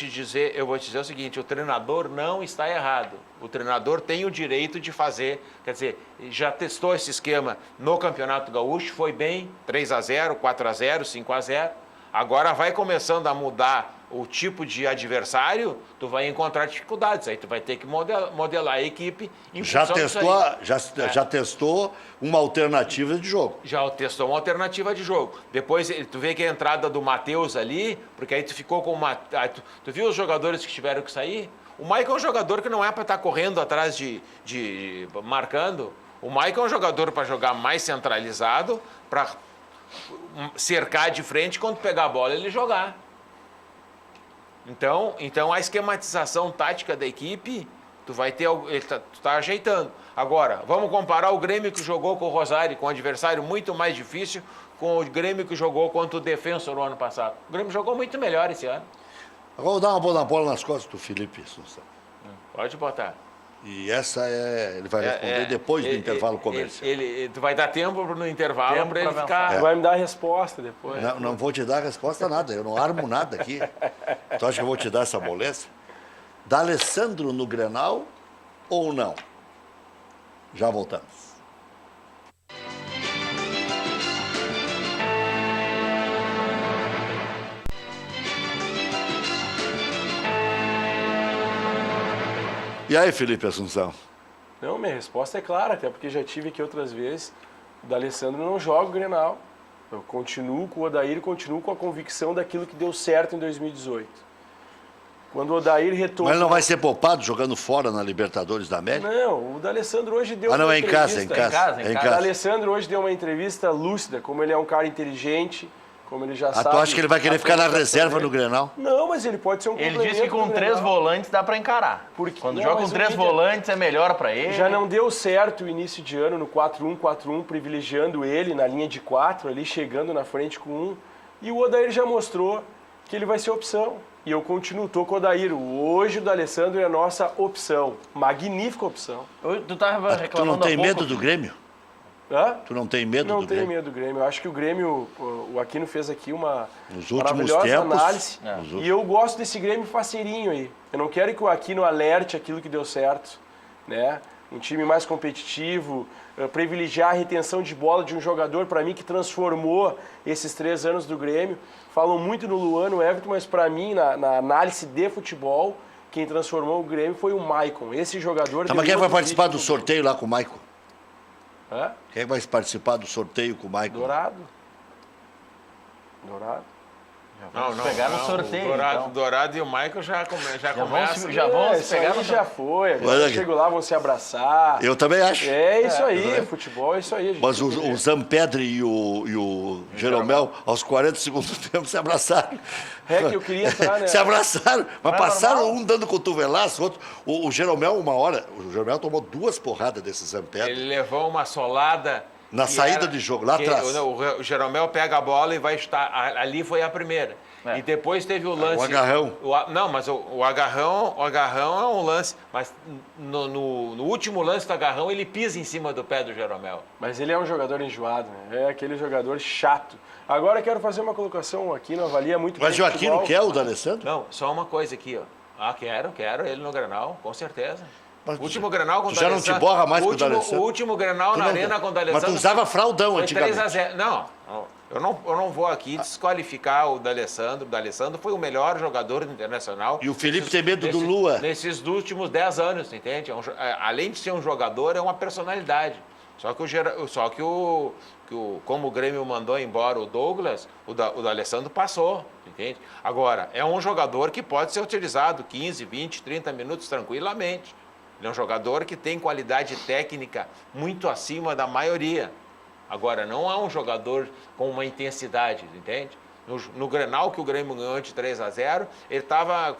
dizer o seguinte, o treinador não está errado. O treinador tem o direito de fazer, quer dizer, já testou esse esquema no Campeonato Gaúcho, foi bem, 3-0, 4-0, 5-0. Agora vai começando a mudar o tipo de adversário, tu vai encontrar dificuldades. Aí tu vai ter que modelar a equipe em função disso aí. Já testou uma alternativa de jogo. Já testou uma alternativa de jogo. Depois tu vê que a entrada do Matheus ali, porque aí tu ficou com uma. Tu viu os jogadores que tiveram que sair? O Maicon é um jogador que não é para estar correndo atrás de marcando. O Maicon é um jogador para jogar mais centralizado, para cercar de frente, quando pegar a bola ele jogar. Então a esquematização tática da equipe, tu tá ajeitando. Agora, vamos comparar o Grêmio que jogou com o Rosário, com um adversário muito mais difícil, com o Grêmio que jogou contra o Defensor no ano passado. O Grêmio jogou muito melhor esse ano. Agora vou dar uma boa bola nas costas do Felipe Assunção. Pode botar. E ele vai responder depois do intervalo comercial. Tu vai dar tempo no intervalo para ele ficar. Vai me dar a resposta depois. Não vou te dar resposta a nada, eu não armo nada aqui. Tu acha que eu vou te dar essa moléstia? D'Alessandro no Grenal ou não? Já voltamos. E aí, Felipe Assunção? Não, minha resposta é clara, até porque já tive aqui outras vezes. O D'Alessandro não joga o Grenal. Eu continuo com o Odair e continuo com a convicção daquilo que deu certo em 2018. Quando o Odair retornou... Mas ele não vai ser poupado jogando fora na Libertadores da América? Não, o D'Alessandro hoje deu não, uma é em casa, entrevista... é em O casa. D'Alessandro hoje deu uma entrevista lúcida, como ele é um cara inteligente, como ele já sabe... Tu acha que ele vai querer ficar na reserva no Grenal? Não, mas ele pode ser um Ele complemento disse que com do 3 Grenal. volantes dá pra encarar. Quando joga com 3 volantes é melhor pra ele. Já não deu certo o início de ano no 4-1-4-1, privilegiando ele na linha de 4, ali chegando na frente com 1. E o Odair já mostrou que ele vai ser opção. E eu continuo, tô com o Odair. Hoje o D'Alessandro é a nossa opção. Magnífica opção. Tu tava reclamando Tu não tem há pouco... medo do Grêmio? Hã? Tu não tem medo Não do tenho Grêmio? medo do Grêmio. Eu acho que o Grêmio, o Aquino fez aqui uma Nos últimos maravilhosa tempos, análise. É. E eu gosto desse Grêmio faceirinho aí. Eu não quero que o Aquino alerte aquilo que deu certo, né? Um time mais competitivo, privilegiar a retenção de bola de um jogador, para mim, que transformou esses 3 anos do Grêmio. Falam muito no Luan, no Everton, mas para mim, na análise de futebol, quem transformou o Grêmio foi o Maicon. Esse jogador... Mas quem vai participar do sorteio lá com o Maicon? Hã? Quem vai participar do sorteio com o Maicon? Dourado. Não, pegar no sorteio, então. Dourado e o Michael já começam. Já vão se Isso pegar aí no já foi. Olha Eu aqui. chego lá, vão se abraçar. Eu também acho. É isso aí, futebol é isso aí. A gente Mas tem que ver. o Zampedri e o Jeromel, aos 40 segundos do tempo, se abraçaram. É que eu queria entrar, né? Se abraçaram, mas é passaram normal? um dando cotovelaço, outro. O Jeromel, uma hora, o Jeromel tomou 2 porradas desse Zampedri. Ele levou uma solada Na saída de jogo, lá atrás. O Jeromel pega a bola e vai estar. Ali foi a primeira. E depois teve o lance. O agarrão. Não, mas o agarrão é um lance. Mas no último lance do agarrão, ele pisa em cima do pé do Jeromel. Mas ele é um jogador enjoado, né? É aquele jogador chato. Agora eu quero fazer uma colocação aqui no Avalia muito. Mas Joaquim não quer o D'Alessandro? Não, só uma coisa aqui, ó. Quero ele no Grenal, com certeza. Mas último Grenal com o já não te borra mais com o D'Alessandro? O último Grenal na Arena com o D'Alessandro. Mas tu usava fraldão foi antigamente. 3-0. Não, eu não vou aqui desqualificar o D'Alessandro. O D'Alessandro foi o melhor jogador do Internacional. E o Felipe tem medo do Lua. Nesses últimos 10 anos, entende? Além de ser um jogador, é uma personalidade. Só que como o Grêmio mandou embora o Douglas, o D'Alessandro passou, entende? Agora, é um jogador que pode ser utilizado 15, 20, 30 minutos tranquilamente. Ele é um jogador que tem qualidade técnica muito acima da maioria. Agora, não é um jogador com uma intensidade, entende? No Grenal, que o Grêmio ganhou de 3-0,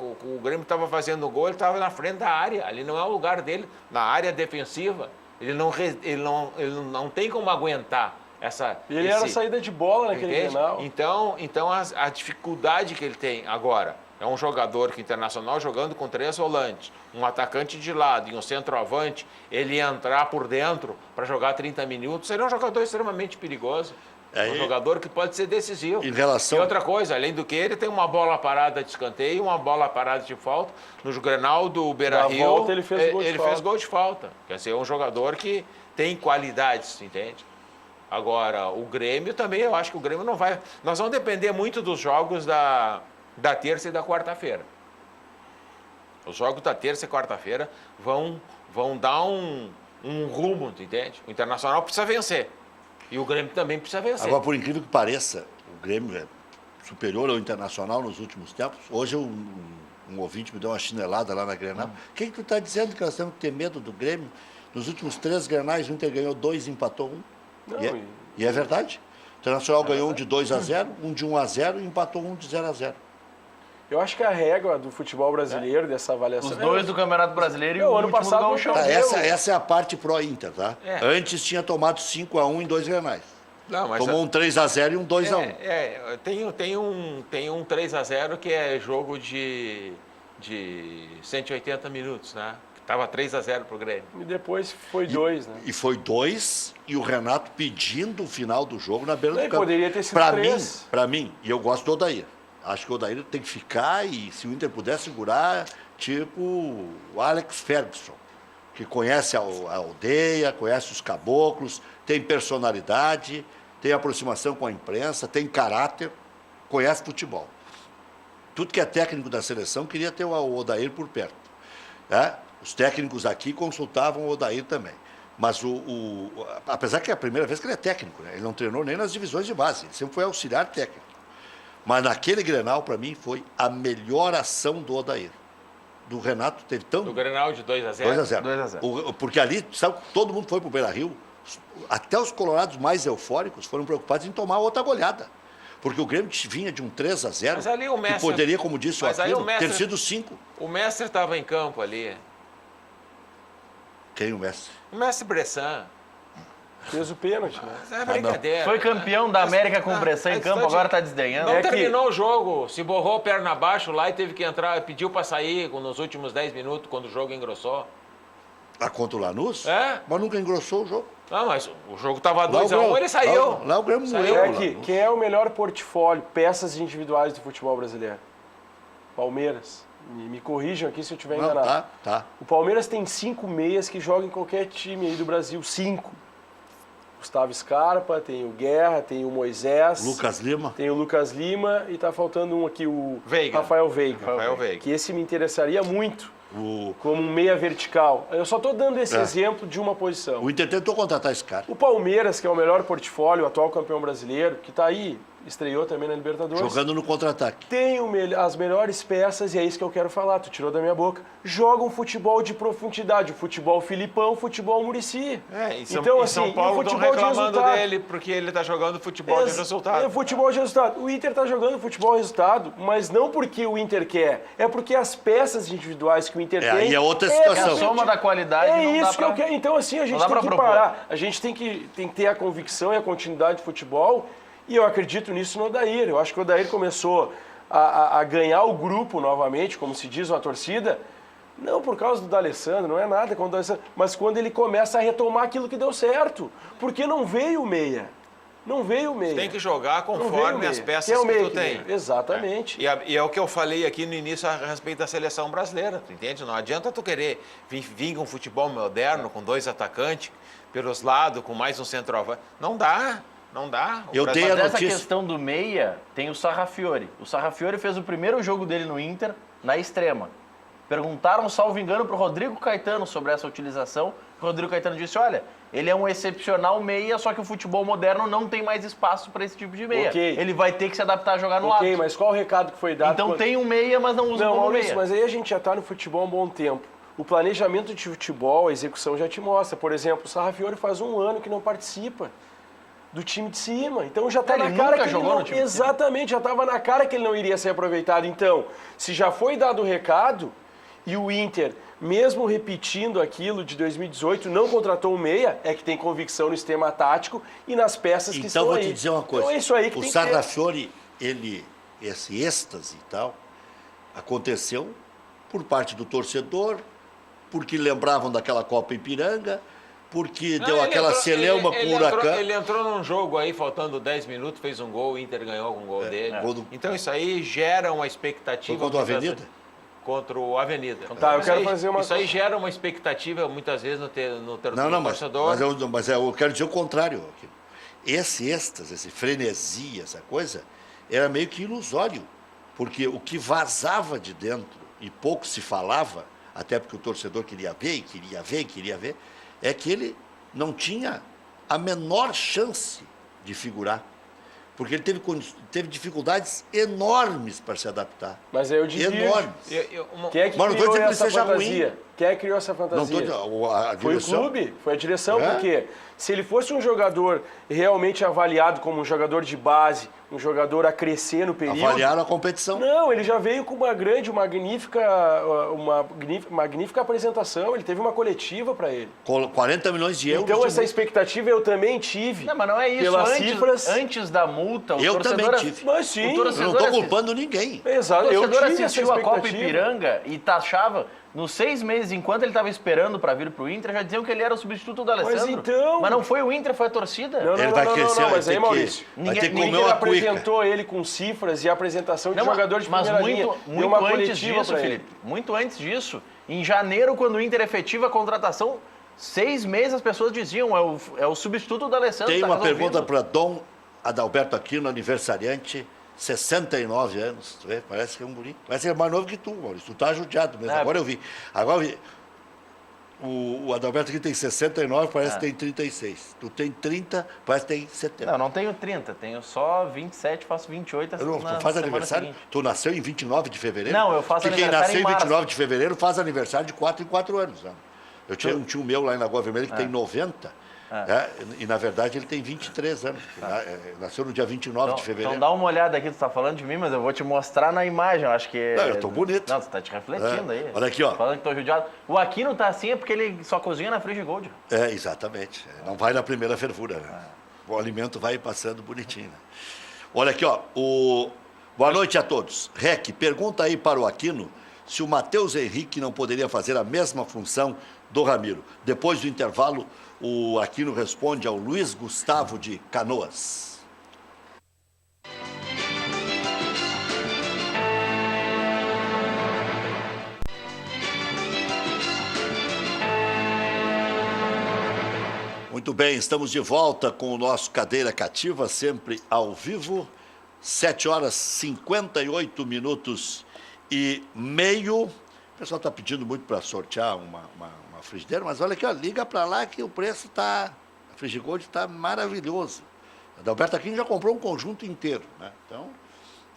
o Grêmio estava fazendo o gol, ele estava na frente da área. Ali não é o lugar dele, na área defensiva. Ele não tem como aguentar essa... Ele era a saída de bola naquele Grenal. Então a dificuldade que ele tem agora... É um jogador que Internacional jogando com 3 volantes, um atacante de lado e um centroavante, ele entrar por dentro para jogar 30 minutos, seria um jogador extremamente perigoso. Um jogador que pode ser decisivo. Em relação... E outra coisa, além do que ele tem uma bola parada de escanteio, uma bola parada de falta. No Grenal do Beira-Rio, ele fez gol de falta. Quer dizer, é um jogador que tem qualidades, entende? Agora, o Grêmio também, eu acho que o Grêmio não vai... Nós vamos depender muito dos jogos da terça e da quarta-feira. Os jogos da terça e quarta-feira vão dar um rumo, entende? O Internacional precisa vencer. E o Grêmio também precisa vencer. Agora, por incrível que pareça, o Grêmio é superior ao Internacional nos últimos tempos. Hoje um ouvinte me deu uma chinelada lá na Grenal. Quem que tu está dizendo que nós temos que ter medo do Grêmio? Nos últimos 3 Grenais, o Inter ganhou 2 e empatou 1. E é verdade. O Internacional ganhou um de 2-0, um de 1-0 e empatou um de 0-0. Eu acho que a régua do futebol brasileiro, dessa avaliação... Os 2 do Campeonato Brasileiro e o ano último passado do Gauchão. Essa é a parte pró-Inter, tá? Antes tinha tomado 5-1 em 2 Grenais. Não, mas tomou um 3-0 e um 2-1. Tem um 3-0 que é jogo de 180 minutos, né? Estava 3-0 pro Grêmio. E depois foi 2, né? E foi 2, e o Renato pedindo o final do jogo na beira do campo. Poderia ter sido 3. Pra mim, e eu gosto do Odair. Acho que o Odair tem que ficar e, se o Inter puder segurar, tipo o Alex Ferguson, que conhece a aldeia, conhece os caboclos, tem personalidade, tem aproximação com a imprensa, tem caráter, conhece futebol. Tudo que é técnico da seleção queria ter o Odair por perto. Né? Os técnicos aqui consultavam o Odair também. Mas, apesar que é a primeira vez que ele é técnico, né? Ele não treinou nem nas divisões de base, ele sempre foi auxiliar técnico. Mas naquele Grenal, para mim, foi a melhor ação do Odair. Do Renato teve tão... Do Grenal de 2-0? 2-0. Porque ali, sabe, todo mundo foi para o Beira-Rio, até os colorados mais eufóricos foram preocupados em tomar outra goleada. Porque o Grêmio vinha de um 3-0, mas ali o Mestre, que poderia, como disse o Aquino, ter sido 5. O Mestre estava em campo ali. Quem o Mestre? O Mestre Bressan. Fez o pênalti, né? É brincadeira. Foi campeão da América com pressão em campo, agora está desdenhando. Não terminou o jogo, se borrou perna abaixo lá e teve que entrar, pediu para sair nos últimos 10 minutos, quando o jogo engrossou. Contra o Lanús? É. Mas nunca engrossou o jogo. Não, mas o jogo estava 2-1, ele saiu. Lá o Grêmio morreu. Quem é o melhor portfólio, peças individuais do futebol brasileiro? Palmeiras. Me corrijam aqui se eu estiver enganado. Tá. O Palmeiras tem 5 meias que jogam em qualquer time aí do Brasil. 5. Gustavo Scarpa, tem o Guerra, tem o Moisés. Lucas Lima. Tem o Lucas Lima e tá faltando um aqui, o Veiga. Rafael Veiga. Rafael Veiga. Que esse me interessaria muito como um meia vertical. Eu só tô dando esse exemplo de uma posição. O Inter tentou contratar esse cara. O Palmeiras, que é o melhor portfólio, o atual campeão brasileiro, que tá aí estreou também na Libertadores. Jogando no contra-ataque. Tem as melhores peças, e é isso que eu quero falar, tu tirou da minha boca. Joga um futebol de profundidade, o futebol Filipão, o futebol Muricy. Então, assim, São Paulo o estão futebol de reclamando resultado. dele porque ele está jogando futebol de resultado. É futebol de resultado. O Inter está jogando futebol de resultado, mas não porque o Inter quer, é porque as peças individuais que o Inter tem... Aí é outra situação. A soma da qualidade É não isso dá que pra... eu quero. Então, assim, a gente dá tem pra que propor. parar. A gente tem que ter a convicção e a continuidade de futebol. E eu acredito nisso no Odair. Eu acho que o Odair começou a ganhar o grupo novamente, como se diz, uma torcida, não por causa do D'Alessandro, não é nada contra o D'Alessandro, mas quando ele começa a retomar aquilo que deu certo. Porque não veio o meia. Não veio o meia. Tem que jogar Não veio o conforme meia. as peças Quem é o que meia tu tem. veio? Exatamente. E é o que eu falei aqui no início a respeito da seleção brasileira, tu entende? Não adianta tu querer vir com um futebol moderno, com 2 atacantes pelos lados, com mais um centroavante. Não dá. Não dá. Eu dei a Mas essa notícia. questão do meia, tem o Sarrafiore. O Sarrafiore fez o primeiro jogo dele no Inter, na extrema. Perguntaram, salvo engano, para o Rodrigo Caetano sobre essa utilização. O Rodrigo Caetano disse, olha, ele é um excepcional meia, só que o futebol moderno não tem mais espaço para esse tipo de meia. Ok. Ele vai ter que se adaptar a jogar no Ok, lado. mas qual o recado que foi dado? Então tem um meia, mas não usa Não, como Maurício, meia. mas aí a gente já está no futebol há um bom tempo. O planejamento de futebol, a execução já te mostra. Por exemplo, o Sarrafiore faz 1 ano que não participa do time de cima. Então já está Ele na cara nunca que ele jogou não... no time de cima. Exatamente, já estava na cara que ele não iria ser aproveitado. Então, se já foi dado o recado e o Inter, mesmo repetindo aquilo de 2018, não contratou o meia, é que tem convicção no sistema tático e nas peças que Então estão vou aí. te dizer uma coisa. Então é isso aí que o tem que ter. Sarrafiore, esse êxtase e tal, aconteceu por parte do torcedor, porque lembravam daquela Copa Ipiranga, porque deu aquela celeuma com o Huracan. Ele entrou num jogo aí, faltando 10 minutos, fez um gol, o Inter ganhou com um gol dele. Então isso aí gera uma expectativa. Foi contra o Avenida? Contra o Avenida. Tá, eu quero fazer uma... Isso aí gera uma expectativa, muitas vezes, no torcedor. Mas eu quero dizer o contrário. Esse êxtase, esse frenesi, essa coisa, era meio que ilusório. Porque o que vazava de dentro e pouco se falava, até porque o torcedor queria ver, é que ele não tinha a menor chance de figurar. Porque ele teve dificuldades enormes para se adaptar. Mas aí eu divido. Enormes. Quem é que Mas não tô criou dizendo que essa seja fantasia? ruim. Quem é que criou essa fantasia? A Foi o direção. clube, foi a direção, É? porque se ele fosse um jogador realmente avaliado como um jogador de base, um jogador a crescer no período... Avaliaram a competição. Não, ele já veio com uma magnífica apresentação, ele teve uma coletiva para ele. 40 milhões de euros. Então de essa multa. expectativa eu também tive. Não, mas não é isso. Pelas cifras... Antes da multa, o Eu torcedor... também tive. Mas sim, o Eu torcedor não estou assi- culpando ninguém. Exato, O eu torcedor tive essa assistiu a Copa expectativa. Ipiranga e taxava, nos 6 meses, enquanto ele estava esperando para vir pro Inter, já diziam que ele era o substituto do Alessandro. então- Mas não foi o Inter, foi a torcida. Não, Ele vai crescer, vai mas ter aí, que- Maurício, vai ter que o comer Inter uma cuica. apresentou ele com cifras e apresentação de Não, jogador de mas primeira linha. muito Deu uma antes coletiva disso, pra ele. Felipe, muito antes disso, em janeiro, quando o Inter efetiva a contratação, 6 meses as pessoas diziam, é o substituto do Alessandro. Tem tá uma resolvido. pergunta para Dom Adalberto Aquino, aniversariante, 69 anos. Tu vê? Parece que é um guri. Parece que é mais novo que tu, Maurício. Tu tá judiado mesmo. É. Agora eu vi. O Adalberto aqui tem 69, parece que tem 36. Tu tem 30, parece que tem 70. Não tenho 30, tenho só 27, faço 28 Tu na faz semana aniversário? seguinte. Tu nasceu em 29 de fevereiro? Não, eu faço Porque quem aniversário nasceu em em março. 29 de fevereiro faz aniversário de 4 em 4 anos. Né? Eu tinha um tio meu lá em Lagoa Vermelha que tem 90. E na verdade ele tem 23 anos. Nasceu no dia 29 de fevereiro. Então dá uma olhada aqui, tu tá falando de mim, mas eu vou te mostrar na imagem, eu acho que... Não, eu tô bonito. Não, tu tá te refletindo aí. Olha aqui, ó. Falando que tô judiado. O Aquino tá assim é porque ele só cozinha na Frigigold. Exatamente. Não vai na primeira fervura, né? O alimento vai passando bonitinho. Né? Olha aqui, ó. Boa noite a todos. Rec, pergunta aí para o Aquino se o Matheus Henrique não poderia fazer a mesma função do Ramiro. Depois do intervalo, o Aquino responde ao Luiz Gustavo de Canoas. Muito bem, estamos de volta com o nosso Cadeira Cativa, sempre ao vivo. 7 horas 58 minutos e meio. O pessoal está pedindo muito para sortear uma frigideira, mas olha aqui, ó, liga para lá que o preço está... A Frigigold está maravilhoso. Adalberto Aquino já comprou um conjunto inteiro, né? Então,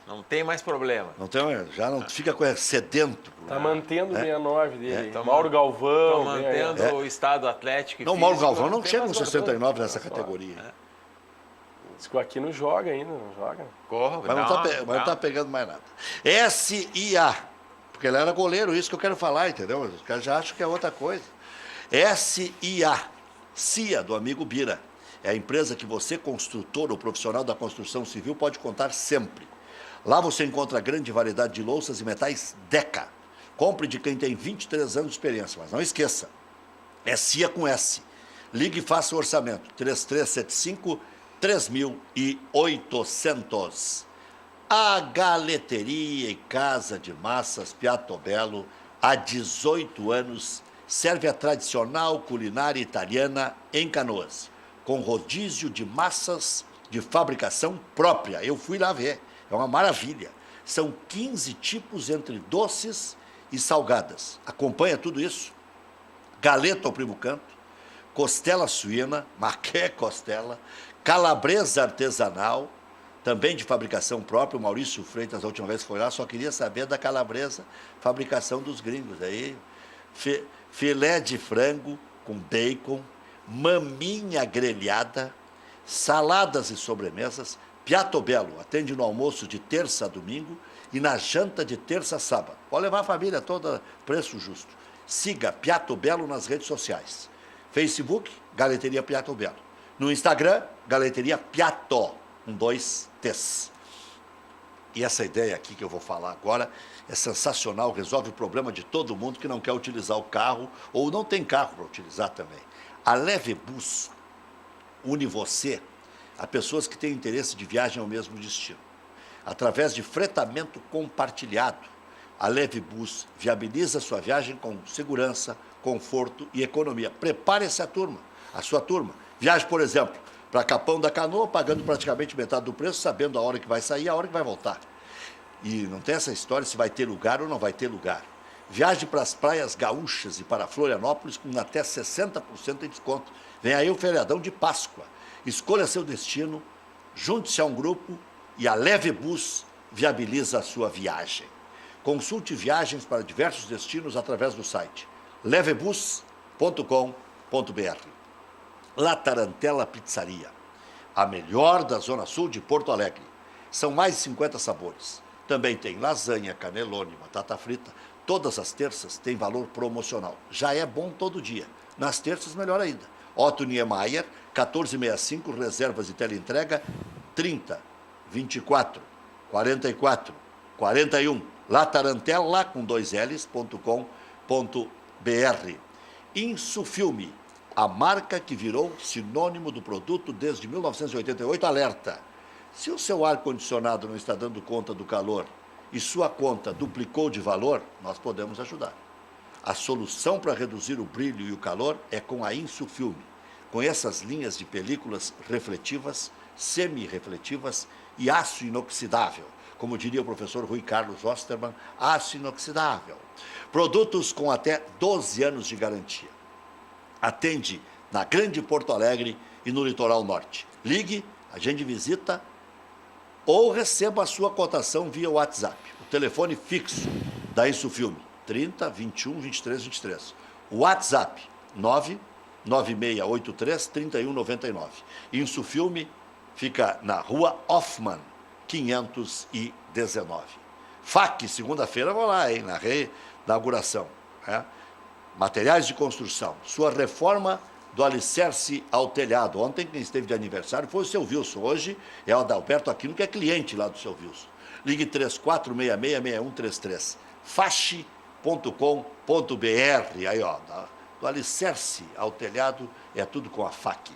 Não tem mais problema. não tem, já não fica sedento. Tá mantendo o 69 dele. Tá Mauro Galvão. Estão mantendo o estado atlético e Não, o Mauro físico, Galvão não tem chega mais nos gordura. 69 nessa categoria. Diz que o Aquino joga ainda, não joga? Corra, Mas não tá pegando mais nada. SIA, porque ele era goleiro, isso que eu quero falar, entendeu? Os caras já acham que é outra coisa. CIA, do amigo Bira. É a empresa que você, construtor ou profissional da construção civil, pode contar sempre. Lá você encontra grande variedade de louças e metais Deca. Compre de quem tem 23 anos de experiência, mas não esqueça, é CIA com S. Ligue e faça o orçamento, 3375-3800. A Galeteria e Casa de Massas Piatobello, há 18 anos, serve a tradicional culinária italiana em Canoas, com rodízio de massas de fabricação própria. Eu fui lá ver, é uma maravilha. São 15 tipos entre doces e salgadas. Acompanha tudo isso. Galeta ao primo canto, costela suína, maqué costela, calabresa artesanal, também de fabricação própria. O Maurício Freitas, a última vez que foi lá, só queria saber da calabresa, fabricação dos gringos. Aí, filé de frango com bacon, maminha grelhada, saladas e sobremesas. Piatobello atende no almoço de terça a domingo e na janta de terça a sábado. Pode levar a família toda, preço justo. Siga Piatobello nas redes sociais. Facebook, Galeteria Piatobello. No Instagram, Galeteria Piató, 2 T's. E essa ideia aqui que eu vou falar agora é sensacional, resolve o problema de todo mundo que não quer utilizar o carro ou não tem carro para utilizar também. A Levebus une você a pessoas que têm interesse de viagem ao mesmo destino. Através de fretamento compartilhado, a Levebus viabiliza sua viagem com segurança, conforto e economia. Prepare-se a sua turma. Viaje, por exemplo, para Capão da Canoa, pagando praticamente metade do preço, sabendo a hora que vai sair e a hora que vai voltar. E não tem essa história se vai ter lugar ou não vai ter lugar. Viaje para as praias gaúchas e para Florianópolis com até 60% de desconto. Vem aí o feriadão de Páscoa. Escolha seu destino, junte-se a um grupo e a Levebus viabiliza a sua viagem. Consulte viagens para diversos destinos através do site levebus.com.br. La Tarantella Pizzaria, a melhor da Zona Sul de Porto Alegre. São mais de 50 sabores. Também tem lasanha, canelone, batata frita. Todas as terças tem valor promocional. Já é bom todo dia. Nas terças, melhor ainda. Otto Niemeyer, 1465, reservas e teleentrega, 30, 24, 44, 41. La Tarantella, com 2Ls.com.br. Insufilme, a marca que virou sinônimo do produto desde 1988, alerta. Se o seu ar-condicionado não está dando conta do calor e sua conta duplicou de valor, nós podemos ajudar. A solução para reduzir o brilho e o calor é com a Insufilme. Conheça as linhas de películas refletivas, semi-refletivas e aço inoxidável. Como diria o professor Rui Carlos Osterman, aço inoxidável. Produtos com até 12 anos de garantia. Atende na Grande Porto Alegre e no Litoral Norte. Ligue, agende visita ou receba a sua cotação via WhatsApp. O telefone fixo da Insufilme, 30 21 23 23. O WhatsApp, 99683 3199. Insufilme fica na Rua Hoffmann, 519. FAC, segunda-feira, vou lá, hein, na reinauguração. Materiais de construção. Sua reforma do alicerce ao telhado. Ontem, quem esteve de aniversário foi o seu Wilson. Hoje é o Adalberto Aquino, que é cliente lá do seu Wilson. Ligue 3466-6133. fache.com.br. Aí, ó, do alicerce ao telhado é tudo com a FAC.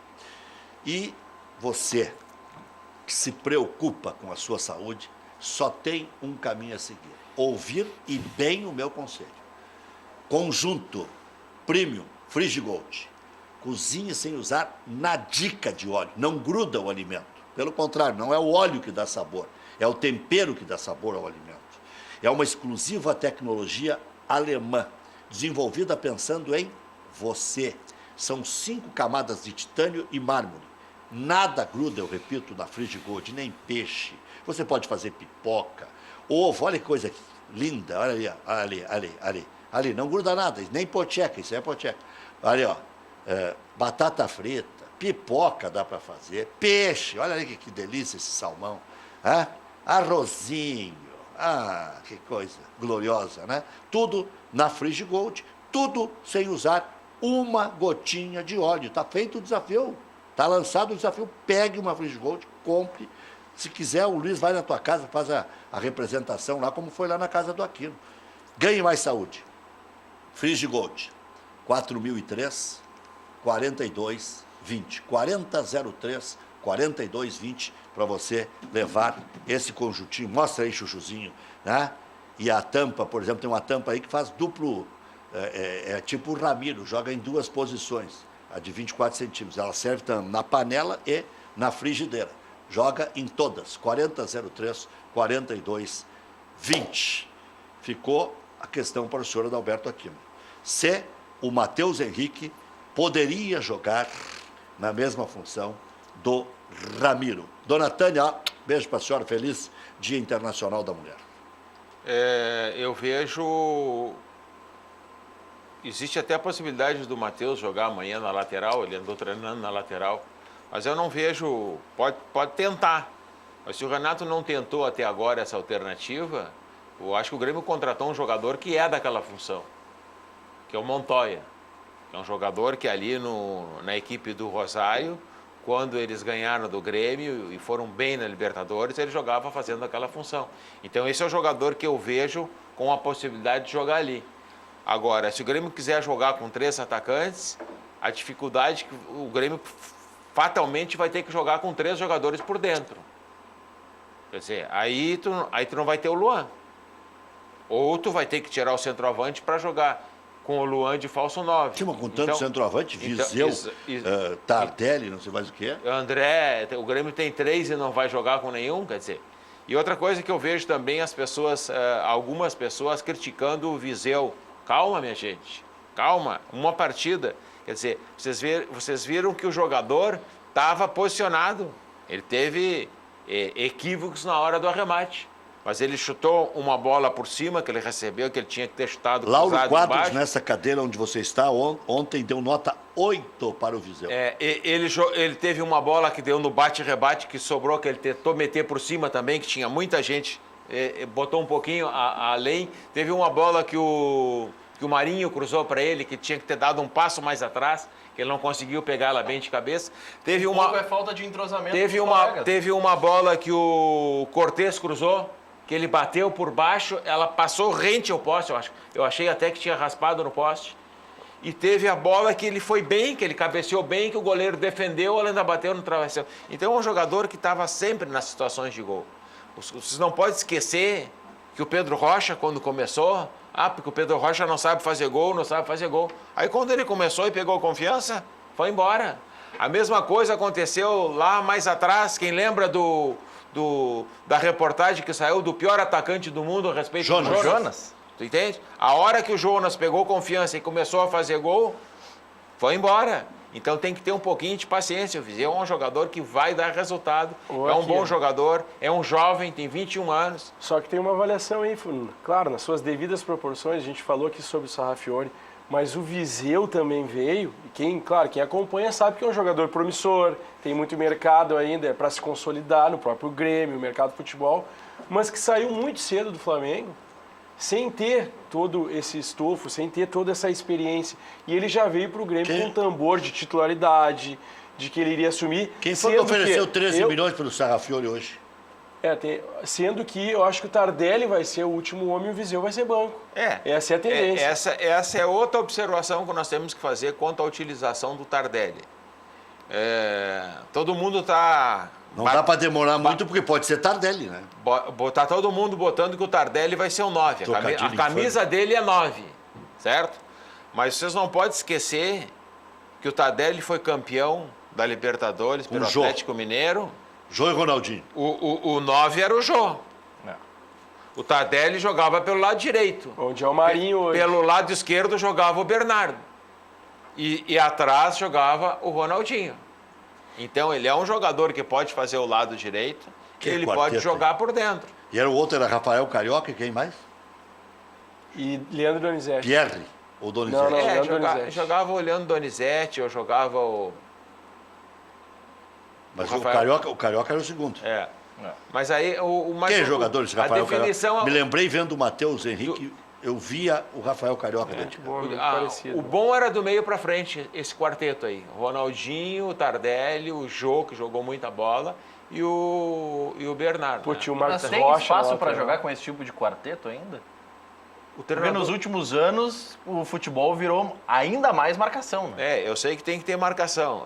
E você que se preocupa com a sua saúde, só tem um caminho a seguir. Ouvir e bem o meu conselho. Conjunto Premium Frigigold. Cozinhe sem usar nadica de óleo. Não gruda o alimento. Pelo contrário, não é o óleo que dá sabor. É o tempero que dá sabor ao alimento. É uma exclusiva tecnologia alemã, desenvolvida pensando em você. São 5 camadas de titânio e mármore. Nada gruda, eu repito, na Frigigold, nem peixe. Você pode fazer pipoca, ovo, olha que coisa linda, olha ali. Ali, não gruda nada, nem pocheca, isso é pocheca. Ali, ó, batata frita, pipoca dá para fazer, peixe, olha ali que delícia esse salmão. Arrozinho, que coisa gloriosa, né? Tudo na Frigigold, tudo sem usar uma gotinha de óleo. Está feito o desafio, está lançado o desafio, pegue uma Frigigold, compre. Se quiser, o Luiz vai na tua casa, faz a representação lá, como foi lá na casa do Aquino. Ganhe mais saúde. Frigigold, 4003 4220. 4003 4220 para você levar esse conjuntinho. Mostra aí, Chuchuzinho, né? E a tampa, por exemplo, tem uma tampa aí que faz duplo, tipo o Ramiro, joga em 2 posições, a de 24 centímetros. Ela serve na panela e na frigideira. Joga em todas, 4003 4220. Ficou a questão para o senhor Adalberto Aquino. Se o Matheus Henrique poderia jogar na mesma função do Ramiro. Dona Tânia, beijo para a senhora, feliz Dia Internacional da Mulher. Eu vejo... Existe até a possibilidade do Matheus jogar amanhã na lateral, ele andou treinando na lateral, mas eu não vejo... Pode tentar, mas se o Renato não tentou até agora essa alternativa, eu acho que o Grêmio contratou um jogador que é daquela função, que é o Montoya, que é um jogador que ali na equipe do Rosário, quando eles ganharam do Grêmio e foram bem na Libertadores, ele jogava fazendo aquela função. Então esse é o jogador que eu vejo com a possibilidade de jogar ali. Agora, se o Grêmio quiser jogar com 3 atacantes, a dificuldade é que o Grêmio fatalmente vai ter que jogar com 3 jogadores por dentro. Quer dizer, aí tu não vai ter o Luan. Ou tu vai ter que tirar o centroavante para jogar com o Luan de falso 9. Sim, mas com tanto centroavante, Viseu, Tardelli, não sei mais o que é. André, o Grêmio tem 3 e não vai jogar com nenhum, quer dizer. E outra coisa que eu vejo também as pessoas, algumas pessoas criticando o Viseu. Calma, minha gente, calma, uma partida. Quer dizer, vocês viram que o jogador estava posicionado, ele teve equívocos na hora do arremate. Mas ele chutou uma bola por cima, que ele recebeu, que ele tinha que ter chutado cruzado Lauro Quadros, embaixo. nessa cadeira onde você está, ontem deu nota 8 para o Viseu. Ele teve uma bola que deu no bate-rebate, que sobrou, que ele tentou meter por cima também, que tinha muita gente, botou um pouquinho além. Teve uma bola que o Marinho cruzou para ele, que tinha que ter dado um passo mais atrás, que ele não conseguiu pegar ela bem de cabeça. Teve uma... é falta de entrosamento. Teve uma bola que o Cortez cruzou, que ele bateu por baixo, ela passou rente ao poste, eu acho. Eu achei até que tinha raspado no poste. E teve a bola que ele foi bem, que ele cabeceou bem, que o goleiro defendeu, ela ainda bateu no travesseiro. Então é um jogador que estava sempre nas situações de gol. Vocês não podem esquecer que o Pedro Rocha, quando começou, porque o Pedro Rocha não sabe fazer gol. Aí quando ele começou e pegou confiança, foi embora. A mesma coisa aconteceu lá mais atrás, quem lembra da reportagem que saiu do pior atacante do mundo a respeito do Jonas? Tu entende? A hora que o Jonas pegou confiança e começou a fazer gol, foi embora. Então tem que ter um pouquinho de paciência. O Viseu é um jogador que vai dar resultado, é um bom jogador, é um jovem, tem 21 anos. Só que tem uma avaliação aí, claro, nas suas devidas proporções, a gente falou aqui sobre o Sarrafiore, mas o Viseu também veio, e quem acompanha sabe que é um jogador promissor, tem muito mercado ainda para se consolidar no próprio Grêmio, no mercado de futebol, mas que saiu muito cedo do Flamengo, sem ter todo esse estofo, sem ter toda essa experiência. E ele já veio para o Grêmio com um tambor de titularidade, de que ele iria assumir. Quem foi que ofereceu 13 milhões pelo Sarrafiore hoje? Sendo que eu acho que o Tardelli vai ser o último homem e o Viseu vai ser banco. Essa é a tendência. Essa é outra observação que nós temos que fazer quanto à utilização do Tardelli. Todo mundo está... Não dá para demorar muito, porque pode ser Tardelli, né? Tá todo mundo botando que o Tardelli vai ser o 9. A camisa dele é 9, certo? Mas vocês não podem esquecer que o Tardelli foi campeão da Libertadores pelo Atlético Mineiro. Jô e Ronaldinho. O 9 era o Jô. O Tardelli jogava pelo lado direito. Onde é o Marinho hoje. Pelo lado esquerdo jogava o Bernardo. E atrás jogava o Ronaldinho. Então ele é um jogador que pode fazer o lado direito, ele pode jogar por dentro. E o outro era Rafael Carioca e quem mais? E Leandro Donizete. Pierre ou Donizete? Não, Donizete. Jogava o Leandro Donizete, eu jogava o... Mas o Carioca era o segundo. Mas aí Quem é jogador esse Rafael Carioca? Me lembrei vendo o Matheus Henrique, eu via o Rafael Carioca. O bom era do meio para frente, esse quarteto aí. O Ronaldinho, o Tardelli, o Jô, que jogou muita bola, e o Bernardo. Pô, tinha o Marcos Mas tem Rocha espaço lá, para né? jogar com esse tipo de quarteto ainda? O Porque treinador... nos últimos anos o futebol virou ainda mais marcação, né? eu sei que tem que ter marcação.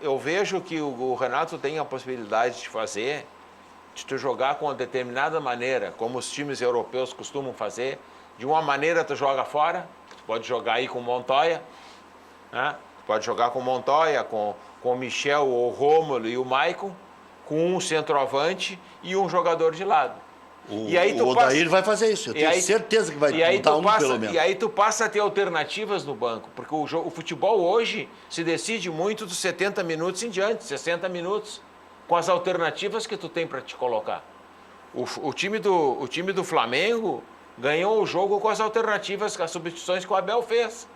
Eu vejo que o Renato tem a possibilidade de fazer, de tu jogar com uma determinada maneira, como os times europeus costumam fazer. De uma maneira tu joga fora, tu pode jogar aí com o Montoya, né? Tu pode jogar com o Montoya, com o Michel, o Rômulo e o Maicon, com um centroavante e um jogador de lado. O Odair vai fazer isso, eu tenho certeza que vai botar um pelo menos. E aí tu passa a ter alternativas no banco, porque o futebol hoje se decide muito dos 70 minutos em diante, 60 minutos, com as alternativas que tu tem para te colocar. O time do Flamengo ganhou o jogo com as alternativas, com as substituições que o Abel fez.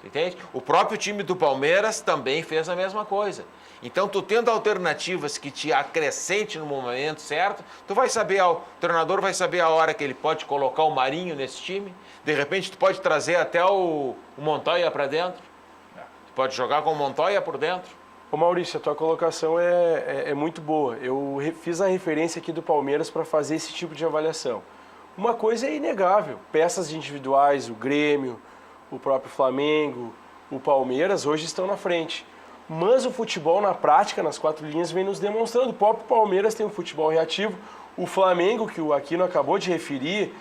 Entende? O próprio time do Palmeiras também fez a mesma coisa. Então, tu tendo alternativas que te acrescente no momento certo, tu vai saber, o treinador vai saber a hora que ele pode colocar o Marinho nesse time. De repente, tu pode trazer até o Montoya para dentro. Tu pode jogar com o Montoya por dentro. Ô Maurício, a tua colocação é muito boa. Eu fiz a referência aqui do Palmeiras para fazer esse tipo de avaliação. Uma coisa é inegável, peças individuais, o Grêmio, o próprio Flamengo, o Palmeiras hoje estão na frente. Mas o futebol na prática, nas quatro linhas, vem nos demonstrando. O próprio Palmeiras tem um futebol reativo. O Flamengo, que o Aquino acabou de referir,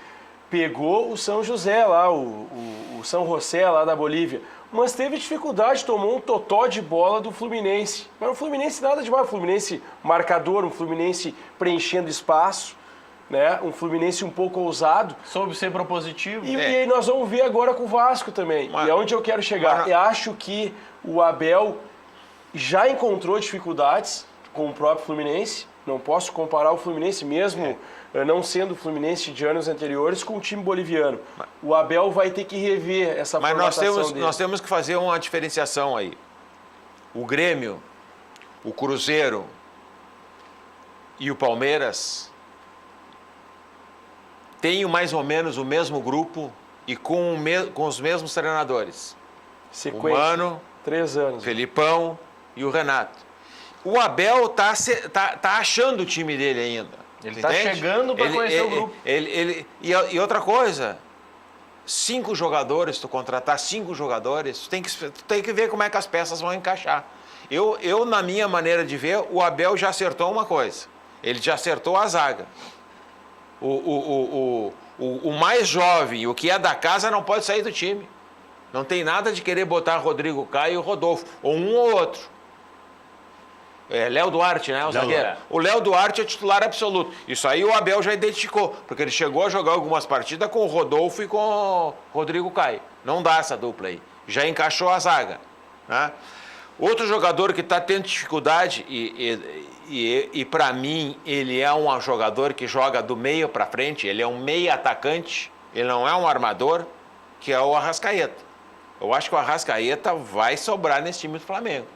pegou o São José lá, o São José lá da Bolívia. Mas teve dificuldade, tomou um totó de bola do Fluminense. Mas o Fluminense nada demais, o Fluminense marcador, um Fluminense preenchendo espaço, né? Um Fluminense um pouco ousado. Soube ser propositivo. E aí nós vamos ver agora com o Vasco também. E é onde eu quero chegar. Eu acho que o Abel já encontrou dificuldades com o próprio Fluminense. Não posso comparar o Fluminense mesmo, não sendo o Fluminense de anos anteriores, com o time boliviano. O Abel vai ter que rever essa formatação dele. Nós temos que fazer uma diferenciação aí. O Grêmio, o Cruzeiro e o Palmeiras têm mais ou menos o mesmo grupo e com os mesmos treinadores. Sequência, o Mano, 3 anos. Felipão e o Renato. O Abel tá achando o time dele ainda. Ele está chegando para conhecer o grupo. E outra coisa, 5 jogadores, tu contratar 5 jogadores, tu tem que ver como é que as peças vão encaixar. Eu, na minha maneira de ver, o Abel já acertou uma coisa. Ele já acertou a zaga. O mais jovem, o que é da casa, não pode sair do time. Não tem nada de querer botar Rodrigo Caio e o Rodolfo, ou um ou outro. Léo Duarte, né? O zagueiro. O Léo Duarte é titular absoluto. Isso aí o Abel já identificou, porque ele chegou a jogar algumas partidas com o Rodolfo e com o Rodrigo Caio. Não dá essa dupla aí. Já encaixou a zaga. Né? Outro jogador que está tendo dificuldade, e para mim ele é um jogador que joga do meio para frente, ele é um meio atacante, ele não é um armador, que é o Arrascaeta. Eu acho que o Arrascaeta vai sobrar nesse time do Flamengo.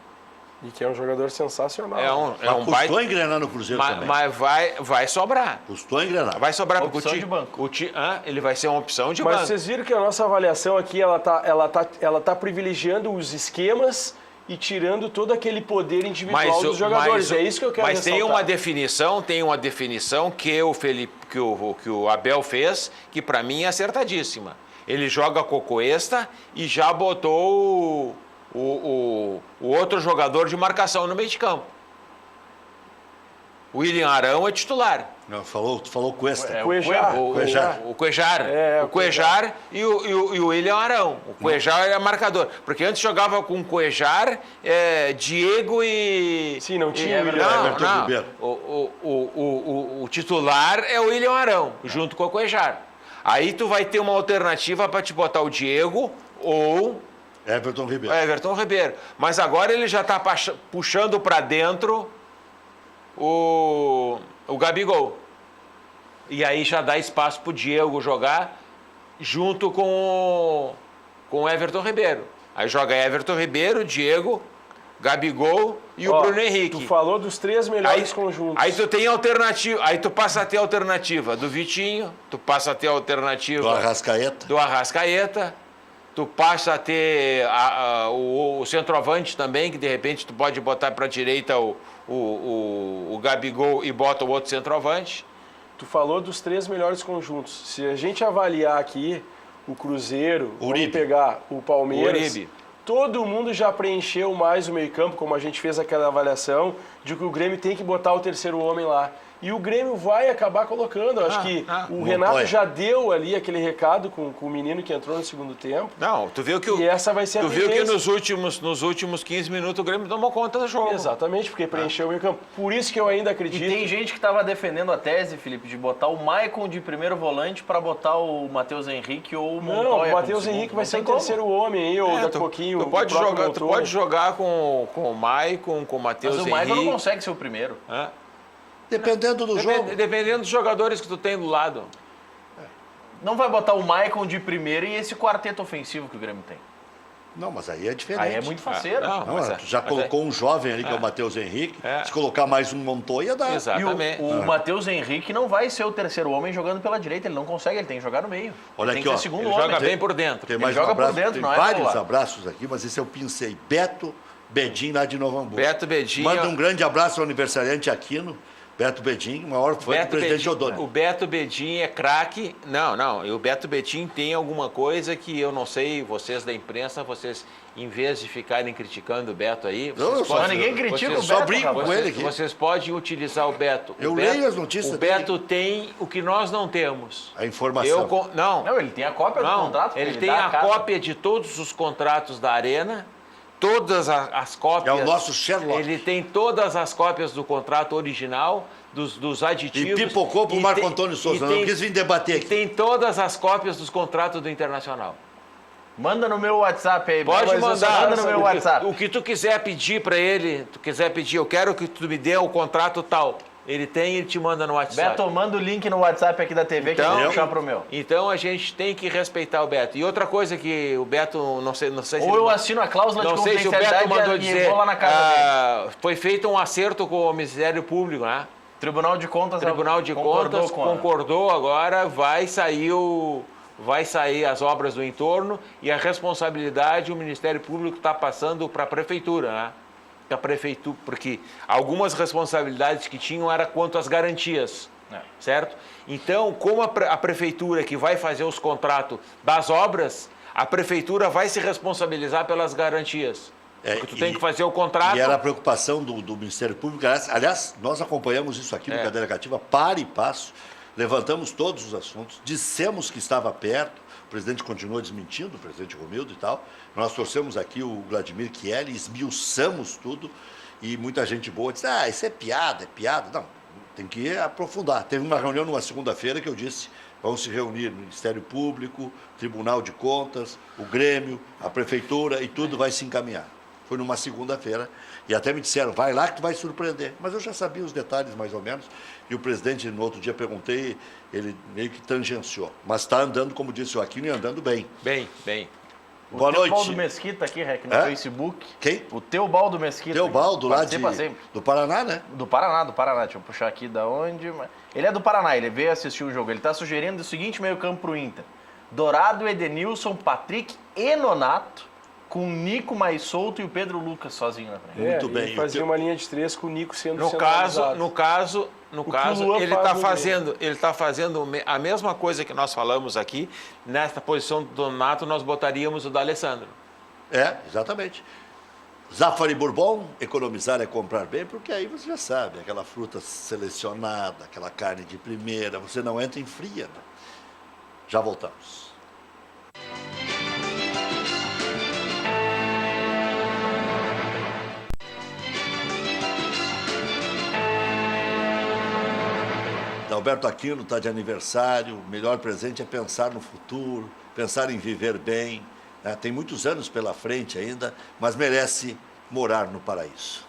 E que é um jogador sensacional. Custou engrenar no Cruzeiro também. Mas vai sobrar. Custou engrenar. Vai sobrar porque opção de banco. Ele vai ser uma opção de banco. Mas vocês viram que a nossa avaliação aqui, ela tá privilegiando os esquemas e tirando todo aquele poder individual dos jogadores. É isso que eu quero ressaltar. Mas tem uma definição que o Abel fez, que para mim é acertadíssima. Ele joga com o Cuesta e já botou o outro jogador de marcação no meio de campo. O William Arão é titular. Não, falou Cuesta. O Cuejar e o William Arão. O Cuejar é marcador. Porque antes jogava com o Cuejar, Diego e... Sim, não tinha o William Arão. O titular é o William Arão, junto com o Cuejar. Aí tu vai ter uma alternativa para te botar o Diego ou Everton Ribeiro. Everton Ribeiro. Mas agora ele já está puxando para dentro o Gabigol. E aí já dá espaço para o Diego jogar junto com o Everton Ribeiro. Aí joga Everton Ribeiro, Diego, Gabigol e o Bruno Henrique. Tu falou dos 3 melhores conjuntos. Aí tu tem alternativa, aí tu passa a ter a alternativa do Vitinho, tu passa a ter a alternativa Do Arrascaeta. Tu passa a ter o centroavante também, que de repente tu pode botar para a direita o Gabigol e bota o outro centroavante. Tu falou dos 3 melhores conjuntos. Se a gente avaliar aqui o Cruzeiro, vamos pegar o Palmeiras, todo mundo já preencheu mais o meio-campo, como a gente fez aquela avaliação, de que o Grêmio tem que botar o terceiro homem lá. E o Grêmio vai acabar colocando. Acho que o Renato já deu ali aquele recado com o menino que entrou no segundo tempo. Não, tu viu que e essa vai ser a viu que nos últimos 15 minutos o Grêmio tomou conta do jogo. Exatamente, porque preencheu o meio campo. Por isso que eu ainda acredito. E tem gente que estava defendendo a tese, Felipe, de botar o Maicon de primeiro volante para botar o Matheus Henrique ou o Montoya. Não, o Matheus Henrique vai ser o terceiro homem aí, ou daqui a pouquinho. Tu pode jogar com o Maicon, com o Matheus Henrique. Mas o Maicon não consegue ser o primeiro. Dependendo do jogo. Dependendo dos jogadores que tu tem do lado. Não vai botar o Maicon de primeiro e esse quarteto ofensivo que o Grêmio tem. Não, mas aí é diferente. Aí é muito faceiro. Tu já colocou um jovem ali, que é o Matheus Henrique. Se colocar mais um Montoya, dá. Exatamente. E o Matheus Henrique não vai ser o terceiro homem jogando pela direita. Ele não consegue, ele tem que jogar no meio. Olha ele aqui, tem que ser segundo ele homem. joga bem por dentro. Tem mais joga um abraço, por dentro, tem não é vários lá. abraços aqui, mas esse eu pincei. Beto Bedin, lá de Novo Hamburgo. Beto Bedin. Manda um grande abraço ao aniversariante Aquino. Beto Bedin, maior fã do presidente Odoni. O Beto Bedin é craque. Não. E o Beto Bedin tem alguma coisa que eu não sei, vocês da imprensa, vocês, em vez de ficarem criticando o Beto aí... Ninguém critica o Beto. Só brinco com ele aqui. Vocês podem utilizar o Beto. Eu leio as notícias O dele. Beto tem o que nós não temos. A informação. Não, ele tem a cópia do contrato. Ele tem a cópia de todos os contratos da Arena, todas as cópias. É o nosso Sherlock. Ele tem todas as cópias do contrato original, dos aditivos. E pipocou pro Marco Antônio Souza, não quis vir debater aqui. Tem todas as cópias dos contratos do Internacional. Manda no meu WhatsApp aí. Pode mandar. Manda no meu WhatsApp. O que tu quiser pedir para ele, eu quero que tu me dê o contrato tal. Ele te manda no WhatsApp. Beto, manda o link no WhatsApp aqui da TV que eu vou puxar pro meu. Então a gente tem que respeitar o Beto. E outra coisa que o Beto, não sei se ou eu assino a cláusula de não sei se o Beto confidencialidade mandou e dizer, vou lá na casa dele. foi feito um acerto com o Ministério Público, né? Tribunal de Contas concordou agora, vai sair as obras do entorno e a responsabilidade o Ministério Público está passando para a Prefeitura, né? A Prefeitura, porque algumas responsabilidades que tinham era quanto às garantias, certo? Então, como a Prefeitura que vai fazer os contratos das obras, a Prefeitura vai se responsabilizar pelas garantias. Porque tu tem que fazer o contrato. E era a preocupação do Ministério Público. Aliás, nós acompanhamos isso aqui no Cadeira Cativa, para e passo. Levantamos todos os assuntos, dissemos que estava perto, o presidente continuou desmentindo, o presidente Romildo e tal. Nós trouxemos aqui o Vladimir Chielli, esmiuçamos tudo e muita gente boa disse, isso é piada. Não, tem que aprofundar. Teve uma reunião numa segunda-feira que eu disse, vão se reunir no Ministério Público, Tribunal de Contas, o Grêmio, a Prefeitura e tudo vai se encaminhar. Foi numa segunda-feira e até me disseram, vai lá que tu vai surpreender. Mas eu já sabia os detalhes mais ou menos e o presidente, no outro dia, perguntei, ele meio que tangenciou. Mas está andando, como disse o Aquino, e andando bem. Bem. Boa noite. O Teobaldo Mesquita aqui, Rec, no Facebook. Quem? O Teobaldo Mesquita. Teobaldo, lá do Paraná, né? Do Paraná. Deixa eu puxar aqui da onde. Ele é do Paraná, ele veio assistir o jogo. Ele está sugerindo o seguinte meio campo pro Inter. Dourado, Edenilson, Patrick e Nonato, com o Nico mais solto e o Pedro Lucas sozinho na frente. Muito bem. Ele fazia uma linha de 3 com o Nico sendo No caso, ele está fazendo a mesma coisa que nós falamos aqui. Nesta posição do Donato, nós botaríamos o da Alessandro. Exatamente. Zafari Bourbon, economizar é comprar bem, porque aí você já sabe, aquela fruta selecionada, aquela carne de primeira, você não entra em fria. Né? Já voltamos. Alberto Aquino está de aniversário, o melhor presente é pensar no futuro, pensar em viver bem, né? Tem muitos anos pela frente ainda, mas merece morar no paraíso.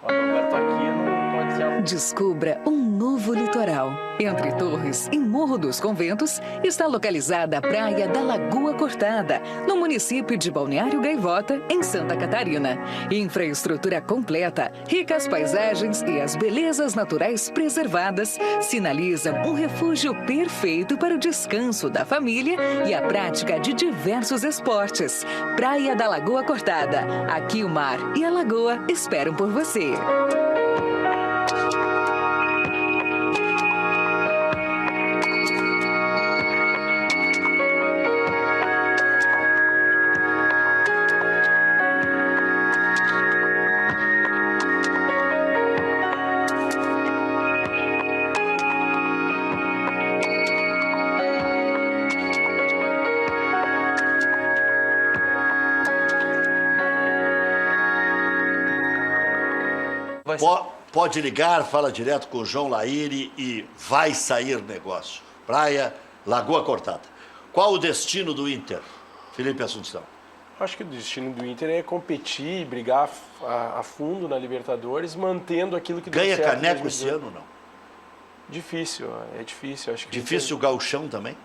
O Adalberto Aquino pode ser... Descubra um novo litoral. Entre Torres e Morro dos Conventos está localizada a Praia da Lagoa Cortada, no município de Balneário Gaivota, em Santa Catarina. Infraestrutura completa, ricas paisagens e as belezas naturais preservadas sinalizam um refúgio perfeito para o descanso da família e a prática de diversos esportes. Praia da Lagoa Cortada. Aqui o mar e a lagoa esperam por você. Pode ligar, fala direto com o João Laíri e vai sair negócio. Praia, Lagoa Cortada. Qual o destino do Inter, Felipe Assunção? Acho que o destino do Inter é competir e brigar a fundo na Libertadores, mantendo aquilo que Ganha deu certo caneco esse ano ou não? Difícil, é difícil. Acho que Difícil o gauchão também?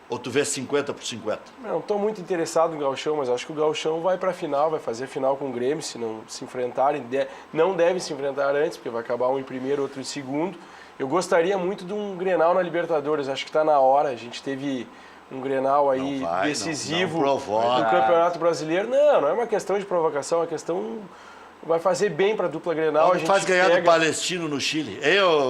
Ou tu vê 50 por 50? Não estou muito interessado no gauchão, mas acho que o gauchão vai para a final, vai fazer final com o Grêmio, se não se enfrentarem. Não devem se enfrentar antes, porque vai acabar um em primeiro, outro em segundo. Eu gostaria muito de um Grenal na Libertadores, acho que está na hora. A gente teve um Grenal aí decisivo não no Campeonato Brasileiro. Não é uma questão de provocação, é uma questão... Vai fazer bem para a dupla Grenal. A gente faz ganhar do Palestino no Chile.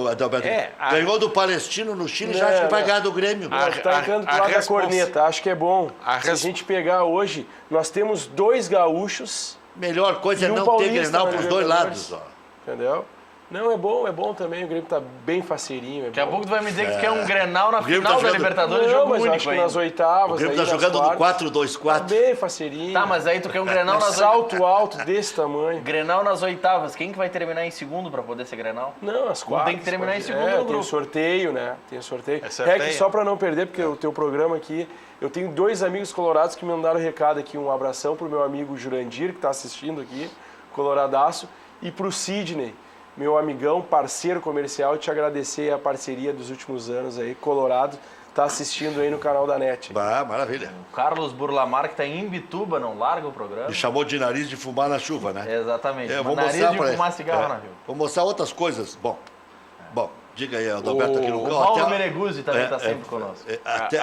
Adalberto? Ganhou do Palestino no Chile, já acha que vai ganhar do Grêmio. Está entrando pro lado da corneta, acho que é bom. Se a gente pegar hoje, nós temos 2 gaúchos. Melhor coisa é não ter Grenal para os dois lados. Ó. Entendeu? Não, é bom também, o Grêmio está bem faceirinho. Daqui a pouco tu vai me dizer que quer um Grenal na final da Libertadores, jogo mas único acho que nas oitavas. O Grêmio está jogando no 4-2-4. Tá bem faceirinho. Tá, mas aí tu quer um Grenal nas salto alto desse tamanho. Grenal nas oitavas. Quem que vai terminar em segundo para poder ser Grenal? Não, as quartas. Tem que terminar em segundo no Tem grupo. o sorteio, né? Tem o sorteio. sorteio. Que só para não perder, porque o teu programa aqui... Eu tenho 2 amigos colorados que me mandaram recado aqui. Um abração pro meu amigo Jurandir, que está assistindo aqui, coloradaço, e pro Sidney, meu amigão, parceiro comercial, te agradecer a parceria dos últimos anos aí, Colorado, tá assistindo aí no canal da NET. Maravilha. O Carlos Burlamar, que está em Imbituba, não larga o programa. Me chamou de nariz de fumar na chuva, né? Exatamente. Eu vou nariz mostrar de fumar cigarro na chuva. Vou mostrar outras coisas. Bom, diga aí, Adalberto aqui no O Paulo Mereguzzi também está sempre conosco.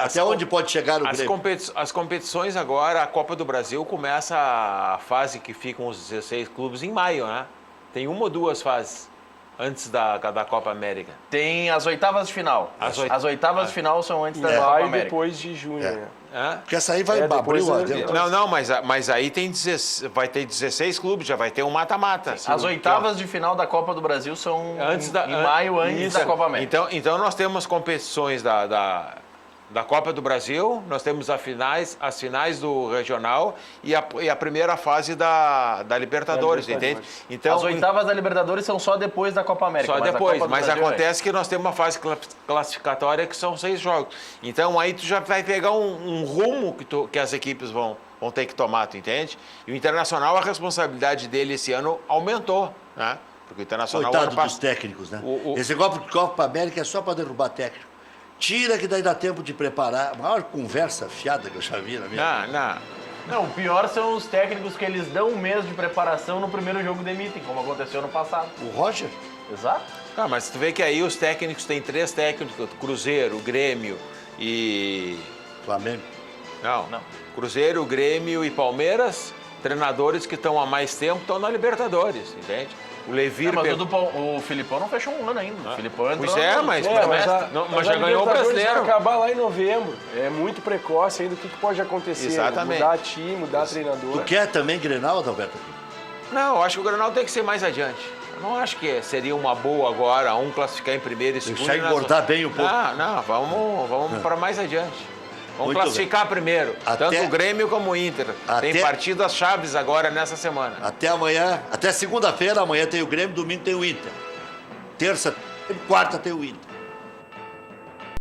Até onde pode chegar o Grêmio? As competições agora, a Copa do Brasil começa a fase que ficam os 16 clubes em maio, né? Tem 1 ou 2 fases antes da Copa América. Tem as oitavas de final. As oitavas de final são antes da Copa Maio América. Depois de junho, né? Porque essa aí vai abrir lá dentro. Não, mas aí vai ter 16 clubes, já vai ter um mata-mata. As oitavas de final da Copa do Brasil são em maio, antes da Copa América. Então nós temos competições da Copa do Brasil, nós temos as finais do Regional e a primeira fase da Libertadores, entende? Então, as oitavas da Libertadores são só depois da Copa América. Só depois, mas acontece que nós temos uma fase classificatória que são 6 jogos. Então aí tu já vai pegar um rumo que as equipes vão ter que tomar, tu entende? E o Internacional, a responsabilidade dele esse ano aumentou, né? Porque o Internacional... Coitado dos técnicos, né? Esse Copa América é só para derrubar técnico. Tira que daí dá tempo de preparar. A maior conversa fiada que eu já vi na minha vida. Não, o pior são os técnicos que eles dão um mês de preparação no primeiro jogo demitem, como aconteceu no passado. O Roger? Exato. Mas tu vê que aí os técnicos, tem 3 técnicos, Cruzeiro, Grêmio e... Flamengo? Não. Cruzeiro, Grêmio e Palmeiras, treinadores que estão há mais tempo, estão na Libertadores, entende? O Levir... mas o Filipão não fechou um ano ainda. O Filipão entrou... Pois é, mas já ganhou o Brasileiro. Vai acabar lá em novembro. É muito precoce ainda. O que pode acontecer? Exatamente. Mudar time, mudar treinador. Tu quer também Grenal, Adalberto? Não, eu acho que o Grenal tem que ser mais adiante. Eu não acho que seria uma boa agora classificar em primeiro e segundo. Deixar engordar bem o povo. Não, vamos para mais adiante. Vamos Muito classificar primeiro, tanto o Grêmio como o Inter. Tem partidas chaves agora nessa semana. Até amanhã, até segunda-feira, amanhã tem o Grêmio, domingo tem o Inter. Terça, quarta tem o Inter.